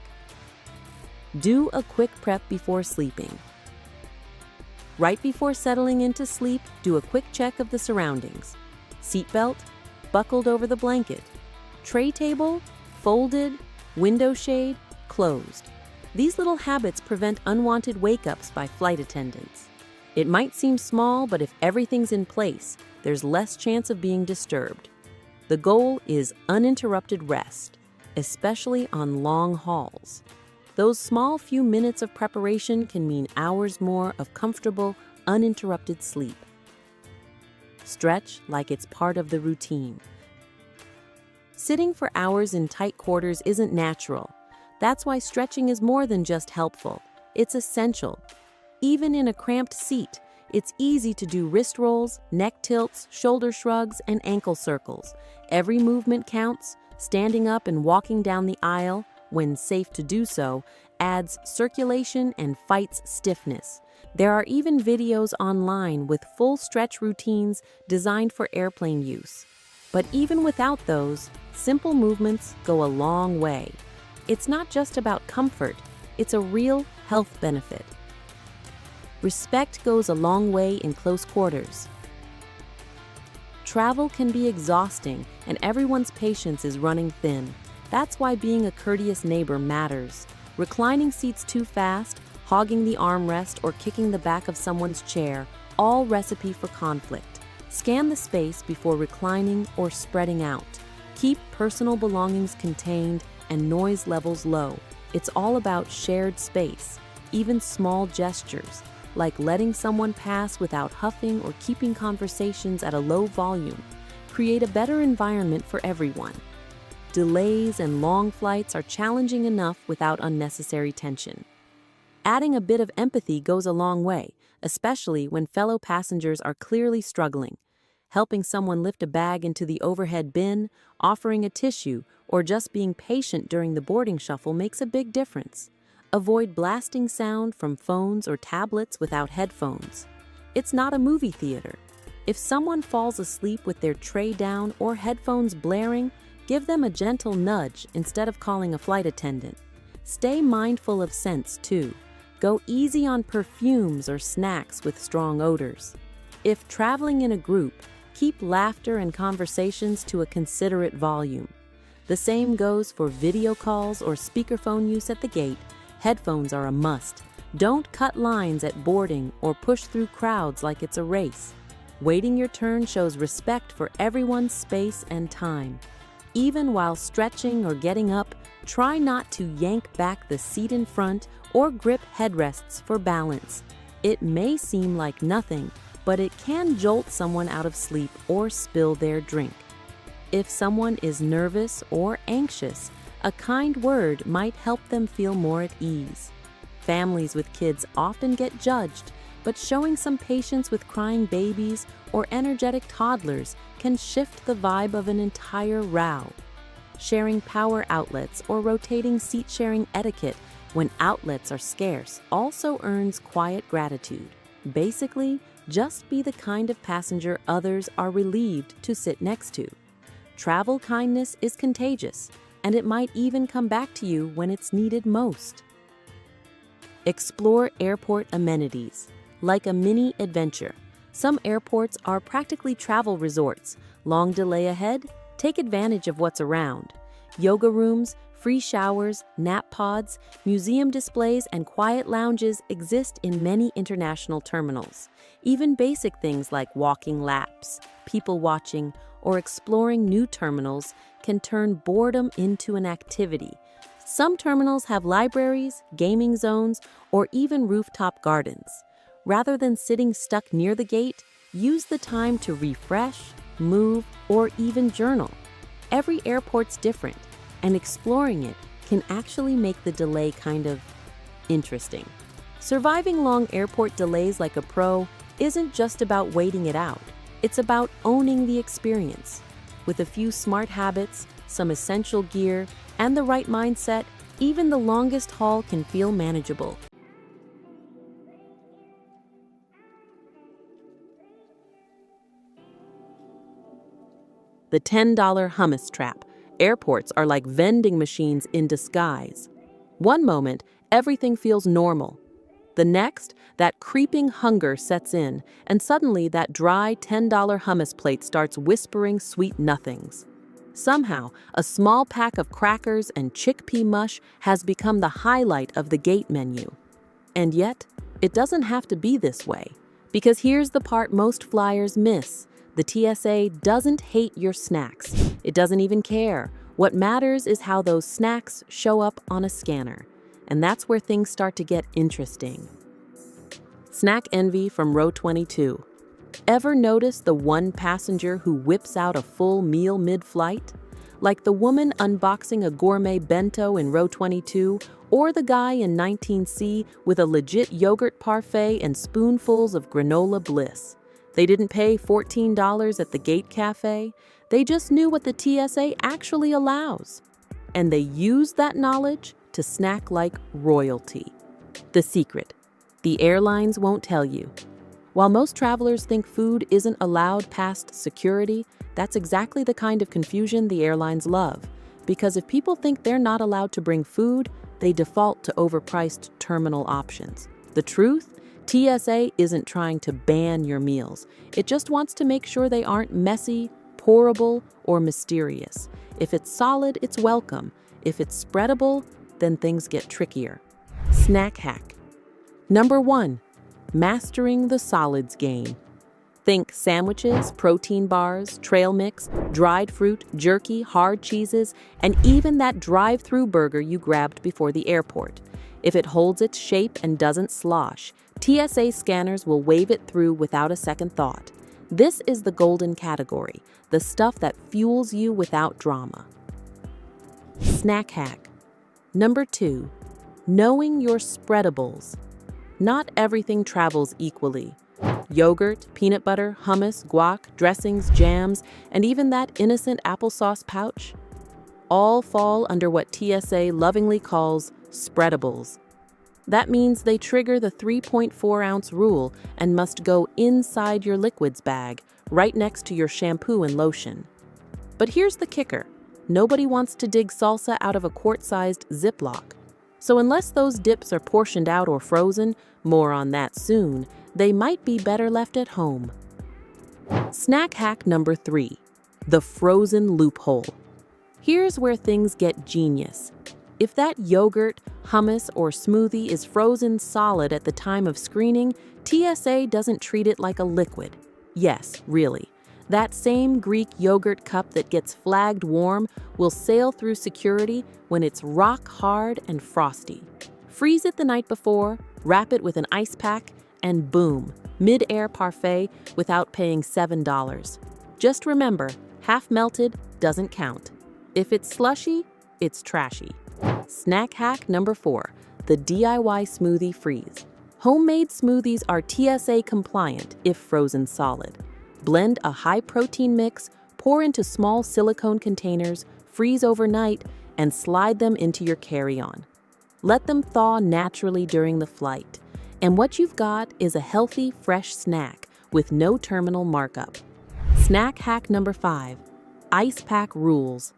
Do a quick prep before sleeping. Right before settling into sleep, do a quick check of the surroundings. Seatbelt, buckled over the blanket. Tray table, folded, window shade, closed. These little habits prevent unwanted wake-ups by flight attendants. It might seem small, but if everything's in place, there's less chance of being disturbed. The goal is uninterrupted rest, especially on long hauls. Those small few minutes of preparation can mean hours more of comfortable, uninterrupted sleep. Stretch like it's part of the routine. Sitting for hours in tight quarters isn't natural. That's why stretching is more than just helpful. It's essential. Even in a cramped seat, it's easy to do wrist rolls, neck tilts, shoulder shrugs, and ankle circles. Every movement counts. Standing up and walking down the aisle, when safe to do so, adds circulation and fights stiffness. There are even videos online with full stretch routines designed for airplane use. But even without those, simple movements go a long way. It's not just about comfort, it's a real health benefit. Respect goes a long way in close quarters. Travel can be exhausting, and everyone's patience is running thin. That's why being a courteous neighbor matters. Reclining seats too fast, hogging the armrest, or kicking the back of someone's chair, all recipe for conflict. Scan the space before reclining or spreading out. Keep personal belongings contained and noise levels low. It's all about shared space. Even small gestures, like letting someone pass without huffing or keeping conversations at a low volume, create a better environment for everyone. Delays and long flights are challenging enough without unnecessary tension. Adding a bit of empathy goes a long way, especially when fellow passengers are clearly struggling. Helping someone lift a bag into the overhead bin, offering a tissue, or just being patient during the boarding shuffle makes a big difference. Avoid blasting sound from phones or tablets without headphones. It's not a movie theater. If someone falls asleep with their tray down or headphones blaring, give them a gentle nudge instead of calling a flight attendant. Stay mindful of scents too. Go easy on perfumes or snacks with strong odors. If traveling in a group, keep laughter and conversations to a considerate volume. The same goes for video calls or speakerphone use at the gate. Headphones are a must. Don't cut lines at boarding or push through crowds like it's a race. Waiting your turn shows respect for everyone's space and time. Even while stretching or getting up, try not to yank back the seat in front or grip headrests for balance. It may seem like nothing, but it can jolt someone out of sleep or spill their drink. If someone is nervous or anxious, a kind word might help them feel more at ease. Families with kids often get judged, but showing some patience with crying babies or energetic toddlers can shift the vibe of an entire row. Sharing power outlets or rotating seat-sharing etiquette when outlets are scarce also earns quiet gratitude. Basically, just be the kind of passenger others are relieved to sit next to. Travel kindness is contagious, and it might even come back to you when it's needed most. Explore airport amenities. Like a mini adventure, some airports are practically travel resorts. Long delay ahead? Take advantage of what's around. Yoga rooms, free showers, nap pods, museum displays, and quiet lounges exist in many international terminals. Even basic things like walking laps, people watching, or exploring new terminals can turn boredom into an activity. Some terminals have libraries, gaming zones, or even rooftop gardens. Rather than sitting stuck near the gate, use the time to refresh, move, or even journal. Every airport's different, and exploring it can actually make the delay kind of interesting. Surviving long airport delays like a pro isn't just about waiting it out. It's about owning the experience. With a few smart habits, some essential gear, and the right mindset, even the longest haul can feel manageable. The $10 hummus trap. Airports are like vending machines in disguise. One moment, everything feels normal. The next, that creeping hunger sets in, and suddenly that dry $10 hummus plate starts whispering sweet nothings. Somehow, a small pack of crackers and chickpea mush has become the highlight of the gate menu. And yet, it doesn't have to be this way. Because here's the part most flyers miss. The TSA doesn't hate your snacks. It doesn't even care. What matters is how those snacks show up on a scanner. And that's where things start to get interesting. Snack envy from row 22. Ever notice the one passenger who whips out a full meal mid-flight? Like the woman unboxing a gourmet bento in row 22, or the guy in 19C with a legit yogurt parfait and spoonfuls of granola bliss. They didn't pay $14 at the gate cafe. They just knew what the TSA actually allows. And they used that knowledge to snack like royalty. The secret: the airlines won't tell you. While most travelers think food isn't allowed past security, that's exactly the kind of confusion the airlines love. Because if people think they're not allowed to bring food, they default to overpriced terminal options. The truth? TSA isn't trying to ban your meals. It just wants to make sure they aren't messy, pourable, or mysterious. If it's solid, it's welcome. If it's spreadable, then things get trickier. Snack hack. Number 1, mastering the solids game. Think sandwiches, protein bars, trail mix, dried fruit, jerky, hard cheeses, and even that drive-through burger you grabbed before the airport. If it holds its shape and doesn't slosh, TSA scanners will wave it through without a second thought. This is the golden category, the stuff that fuels you without drama. Snack hack. Number 2, knowing your spreadables. Not everything travels equally. Yogurt, peanut butter, hummus, guac, dressings, jams, and even that innocent applesauce pouch all fall under what TSA lovingly calls spreadables. That means they trigger the 3.4-ounce rule and must go inside your liquids bag, right next to your shampoo and lotion. But here's the kicker. Nobody wants to dig salsa out of a quart-sized Ziploc. So unless those dips are portioned out or frozen, more on that soon, they might be better left at home. Snack hack number 3, the frozen loophole. Here's where things get genius. If that yogurt, hummus, or smoothie is frozen solid at the time of screening, TSA doesn't treat it like a liquid. Yes, really. That same Greek yogurt cup that gets flagged warm will sail through security when it's rock hard and frosty. Freeze it the night before, wrap it with an ice pack, and boom, mid-air parfait without paying $7. Just remember, half melted doesn't count. If it's slushy, it's trashy. Snack hack number 4, the DIY smoothie freeze. Homemade smoothies are TSA compliant if frozen solid. Blend a high-protein mix, pour into small silicone containers, freeze overnight, and slide them into your carry-on. Let them thaw naturally during the flight. And what you've got is a healthy, fresh snack with no terminal markup. Snack hack number 5, ice pack rules.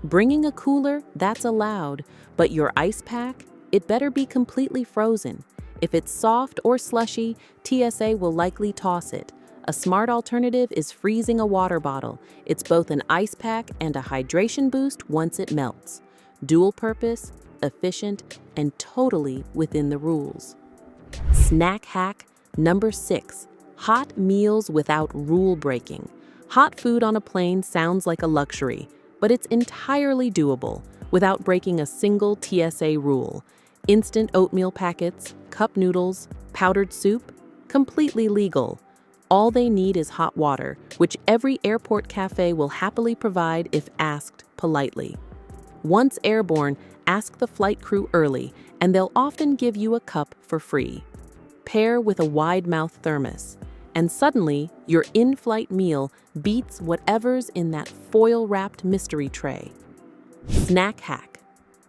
Bringing a cooler, that's allowed, but your ice pack, it better be completely frozen. If it's soft or slushy, TSA will likely toss it. A smart alternative is freezing a water bottle. It's both an ice pack and a hydration boost once it melts. Dual purpose, efficient, and totally within the rules. Snack hack number 6, hot meals without rule breaking. Hot food on a plane sounds like a luxury, but it's entirely doable without breaking a single TSA rule. Instant oatmeal packets, cup noodles, powdered soup, completely legal. All they need is hot water, which every airport cafe will happily provide if asked politely. Once airborne, ask the flight crew early, and they'll often give you a cup for free. Pair with a wide-mouth thermos, and suddenly your in-flight meal beats whatever's in that foil-wrapped mystery tray. Snack hack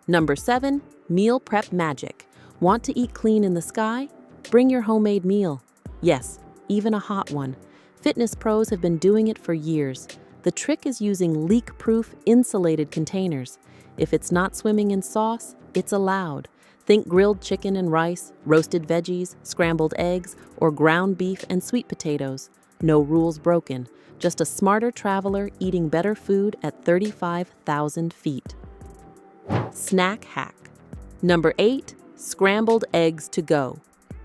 number 7, meal prep magic. Want to eat clean in the sky? Bring your homemade meal. Yes, even a hot one. Fitness pros have been doing it for years. The trick is using leak-proof, insulated containers. If it's not swimming in sauce, it's allowed. Think grilled chicken and rice, roasted veggies, scrambled eggs, or ground beef and sweet potatoes. No rules broken. Just a smarter traveler eating better food at 35,000 feet. Snack hack number 8, scrambled eggs to go.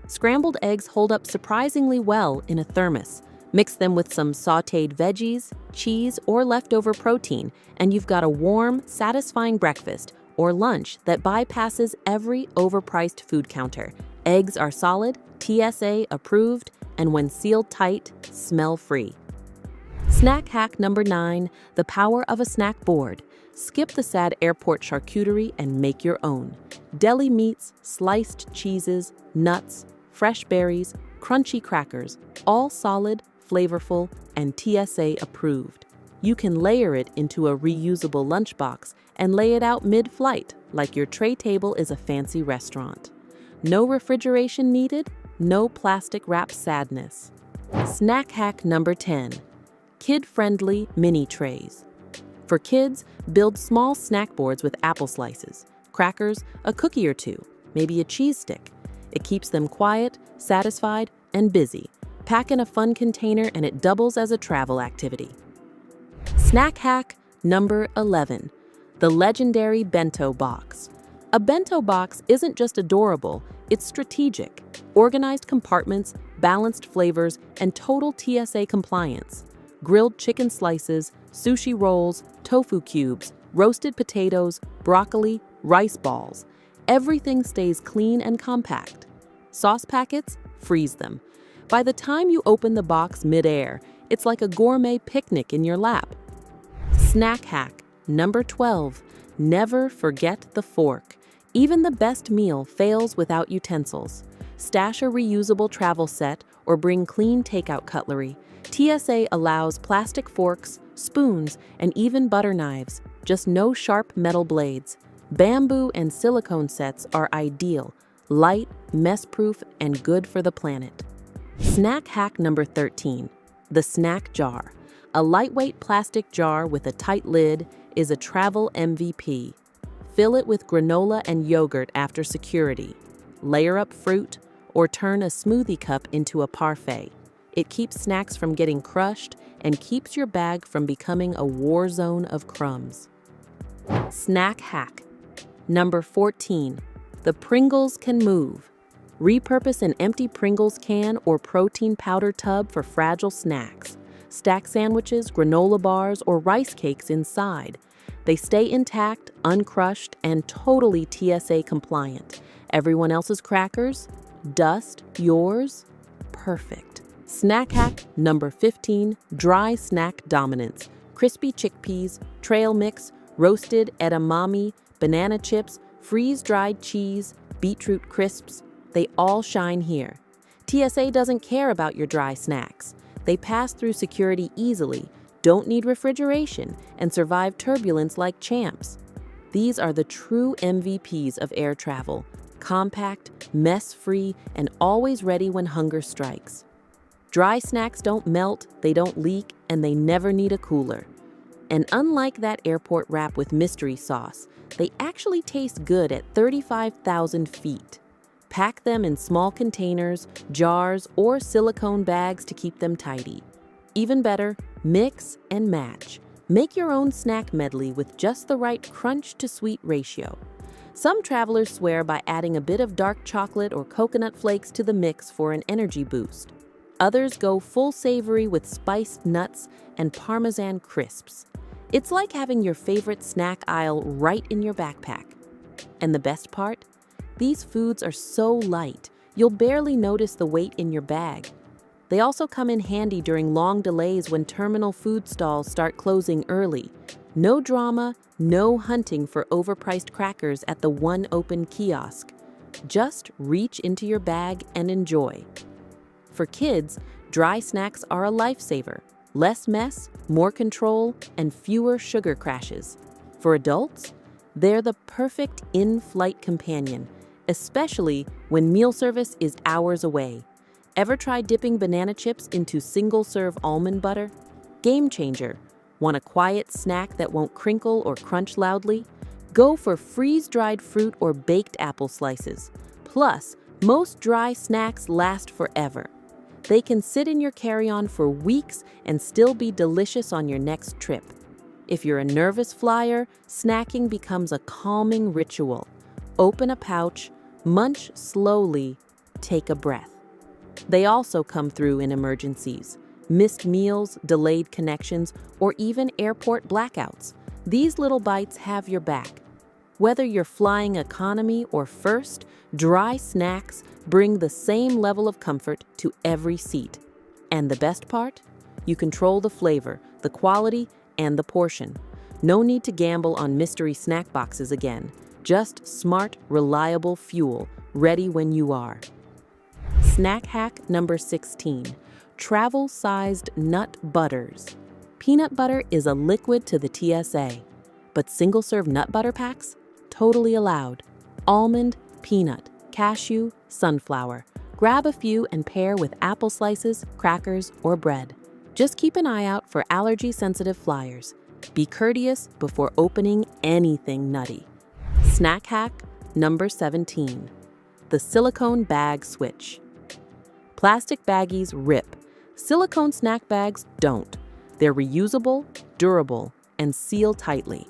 Scrambled eggs hold up surprisingly well in a thermos. Mix them with some sautéed veggies, cheese, or leftover protein, and you've got a warm, satisfying breakfast or lunch that bypasses every overpriced food counter. Eggs are solid, TSA approved, and when sealed tight, smell-free. Snack hack number 9, the power of a snack board. Skip the sad airport charcuterie and make your own. Deli meats, sliced cheeses, nuts, fresh berries, crunchy crackers, all solid, flavorful, and TSA approved. You can layer it into a reusable lunchbox and lay it out mid-flight like your tray table is a fancy restaurant. No refrigeration needed, no plastic wrap sadness. Snack hack number 10, kid-friendly mini trays. For kids, build small snack boards with apple slices, crackers, a cookie or two, maybe a cheese stick. It keeps them quiet, satisfied, and busy. Pack in a fun container and it doubles as a travel activity. Snack hack number 11, the legendary bento box. A bento box isn't just adorable, it's strategic. Organized compartments, balanced flavors, and total TSA compliance. Grilled chicken slices, sushi rolls, tofu cubes, roasted potatoes, broccoli, rice balls. Everything stays clean and compact. Sauce packets? Freeze them. By the time you open the box mid-air, it's like a gourmet picnic in your lap. Snack hack number 12, never forget the fork. Even the best meal fails without utensils. Stash a reusable travel set or bring clean takeout cutlery. TSA allows plastic forks, spoons, and even butter knives, just no sharp metal blades. Bamboo and silicone sets are ideal, light, mess-proof, and good for the planet. Snack hack number 13, the snack jar. A lightweight plastic jar with a tight lid is a travel MVP. Fill it with granola and yogurt after security. Layer up fruit, or turn a smoothie cup into a parfait. It keeps snacks from getting crushed and keeps your bag from becoming a war zone of crumbs. Snack hack. Number 14. The Pringles can move. Repurpose an empty Pringles can or protein powder tub for fragile snacks. Stack sandwiches, granola bars, or rice cakes inside. They stay intact, uncrushed, and totally TSA compliant. Everyone else's crackers? Dust? Yours? Perfect. Snack hack number 15, dry snack dominance. Crispy chickpeas, trail mix, roasted edamame, banana chips, freeze-dried cheese, beetroot crisps, they all shine here. TSA doesn't care about your dry snacks. They pass through security easily, don't need refrigeration, and survive turbulence like champs. These are the true MVPs of air travel. Compact, mess-free, and always ready when hunger strikes. Dry snacks don't melt, they don't leak, and they never need a cooler. And unlike that airport wrap with mystery sauce, they actually taste good at 35,000 feet. Pack them in small containers, jars, or silicone bags to keep them tidy. Even better, mix and match. Make your own snack medley with just the right crunch to sweet ratio. Some travelers swear by adding a bit of dark chocolate or coconut flakes to the mix for an energy boost. Others go full savory with spiced nuts and Parmesan crisps. It's like having your favorite snack aisle right in your backpack. And the best part? These foods are so light, you'll barely notice the weight in your bag. They also come in handy during long delays when terminal food stalls start closing early. No drama, no hunting for overpriced crackers at the one open kiosk. Just reach into your bag and enjoy. For kids, dry snacks are a lifesaver. Less mess, more control, and fewer sugar crashes. For adults, they're the perfect in-flight companion, especially when meal service is hours away. Ever try dipping banana chips into single-serve almond butter? Game changer. Want a quiet snack that won't crinkle or crunch loudly? Go for freeze-dried fruit or baked apple slices. Plus, most dry snacks last forever. They can sit in your carry-on for weeks and still be delicious on your next trip. If you're a nervous flyer, snacking becomes a calming ritual. Open a pouch, munch slowly, take a breath. They also come through in emergencies. Missed meals, delayed connections, or even airport blackouts. These little bites have your back. Whether you're flying economy or first, dry snacks bring the same level of comfort to every seat. And the best part? You control the flavor, the quality, and the portion. No need to gamble on mystery snack boxes again. Just smart, reliable fuel, ready when you are. Snack hack number 16. Travel-sized nut butters. Peanut butter is a liquid to the TSA, but single-serve nut butter packs? Totally allowed. Almond, peanut, cashew, sunflower. Grab a few and pair with apple slices, crackers, or bread. Just keep an eye out for allergy-sensitive flyers. Be courteous before opening anything nutty. Snack hack number 17. The silicone bag switch. Plastic baggies rip. Silicone snack bags don't. They're reusable, durable, and seal tightly.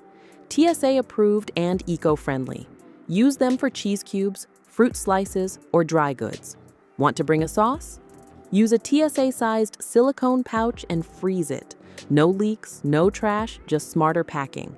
TSA approved and eco-friendly. Use them for cheese cubes, fruit slices, or dry goods. Want to bring a sauce? Use a TSA-sized silicone pouch and freeze it. No leaks, no trash, just smarter packing.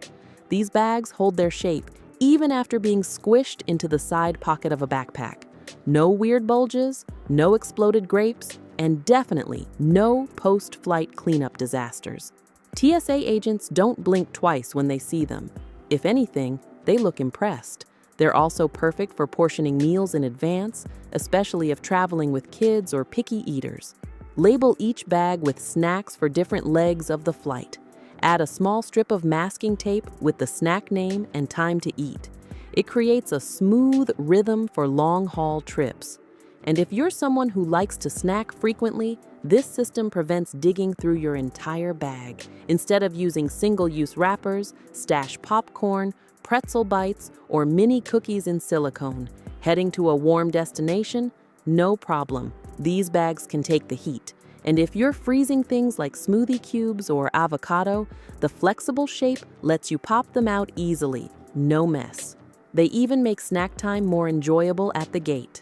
These bags hold their shape even after being squished into the side pocket of a backpack. No weird bulges, no exploded grapes, and definitely no post-flight cleanup disasters. TSA agents don't blink twice when they see them. If anything, they look impressed. They're also perfect for portioning meals in advance, especially if traveling with kids or picky eaters. Label each bag with snacks for different legs of the flight. Add a small strip of masking tape with the snack name and time to eat. It creates a smooth rhythm for long-haul trips. And if you're someone who likes to snack frequently, this system prevents digging through your entire bag. Instead of using single-use wrappers, stash popcorn, pretzel bites, or mini cookies in silicone. Heading to a warm destination? No problem. These bags can take the heat. And if you're freezing things like smoothie cubes or avocado, the flexible shape lets you pop them out easily. No mess. They even make snack time more enjoyable at the gate.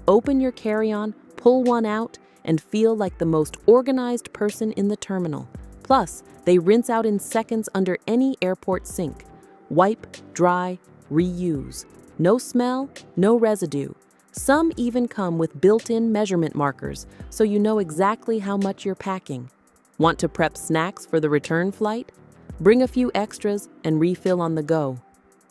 Open your carry-on, pull one out, and feel like the most organized person in the terminal. Plus, they rinse out in seconds under any airport sink. Wipe, dry, reuse. No smell, no residue. Some even come with built-in measurement markers, so you know exactly how much you're packing. Want to prep snacks for the return flight? Bring a few extras and refill on the go.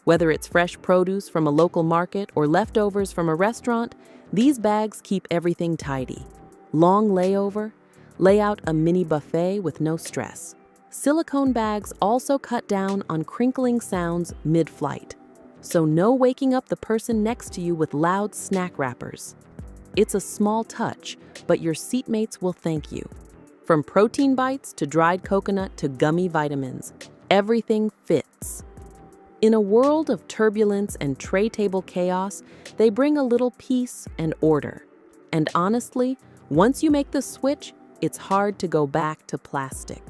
Whether it's fresh produce from a local market or leftovers from a restaurant, these bags keep everything tidy. Long layover? Lay out a mini buffet with no stress. Silicone bags also cut down on crinkling sounds mid-flight, so no waking up the person next to you with loud snack wrappers. It's a small touch, but your seatmates will thank you. From protein bites to dried coconut to gummy vitamins, everything fits. In a world of turbulence and tray table chaos, they bring a little peace and order. And honestly, once you make the switch, it's hard to go back to plastic.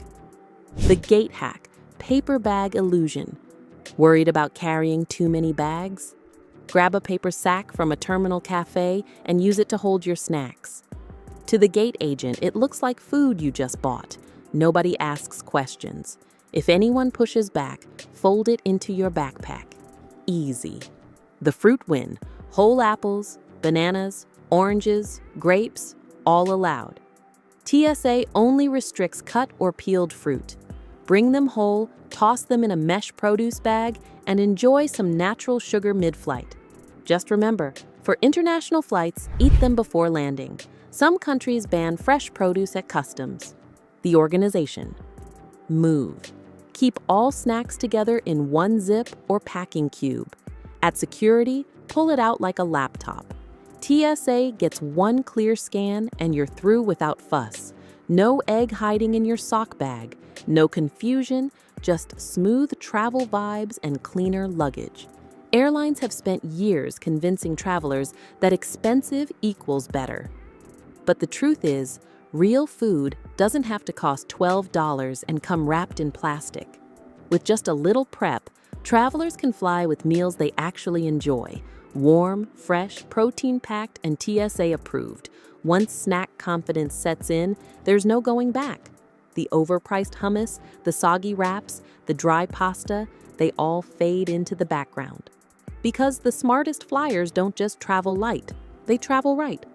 The gate hack, paper bag illusion. Worried about carrying too many bags? Grab a paper sack from a terminal cafe and use it to hold your snacks. To the gate agent, it looks like food you just bought. Nobody asks questions. If anyone pushes back, fold it into your backpack. Easy. The fruit win. Whole apples, bananas, oranges, grapes, all allowed. TSA only restricts cut or peeled fruit. Bring them whole, toss them in a mesh produce bag, and enjoy some natural sugar mid-flight. Just remember, for international flights, eat them before landing. Some countries ban fresh produce at customs. The organization. Move. Keep all snacks together in one zip or packing cube. At security, pull it out like a laptop. TSA gets one clear scan and you're through without fuss. No egg hiding in your sock bag. No confusion, just smooth travel vibes and cleaner luggage. Airlines have spent years convincing travelers that expensive equals better. But the truth is, real food doesn't have to cost $12 and come wrapped in plastic. With just a little prep, travelers can fly with meals they actually enjoy. Warm, fresh, protein-packed, and TSA approved. Once snack confidence sets in, there's no going back. The overpriced hummus, the soggy wraps, the dry pasta, they all fade into the background. Because the smartest flyers don't just travel light, they travel right.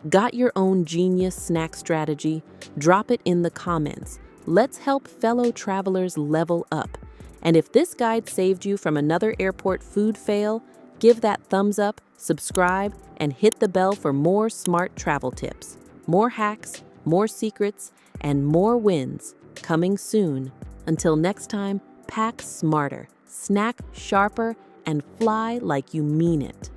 Got your own genius snack strategy? Drop it in the comments. Let's help fellow travelers level up. And if this guide saved you from another airport food fail, give that thumbs up, subscribe, and hit the bell for more smart travel tips. More hacks, more secrets, and more wins coming soon. Until next time, pack smarter, snack sharper, and fly like you mean it.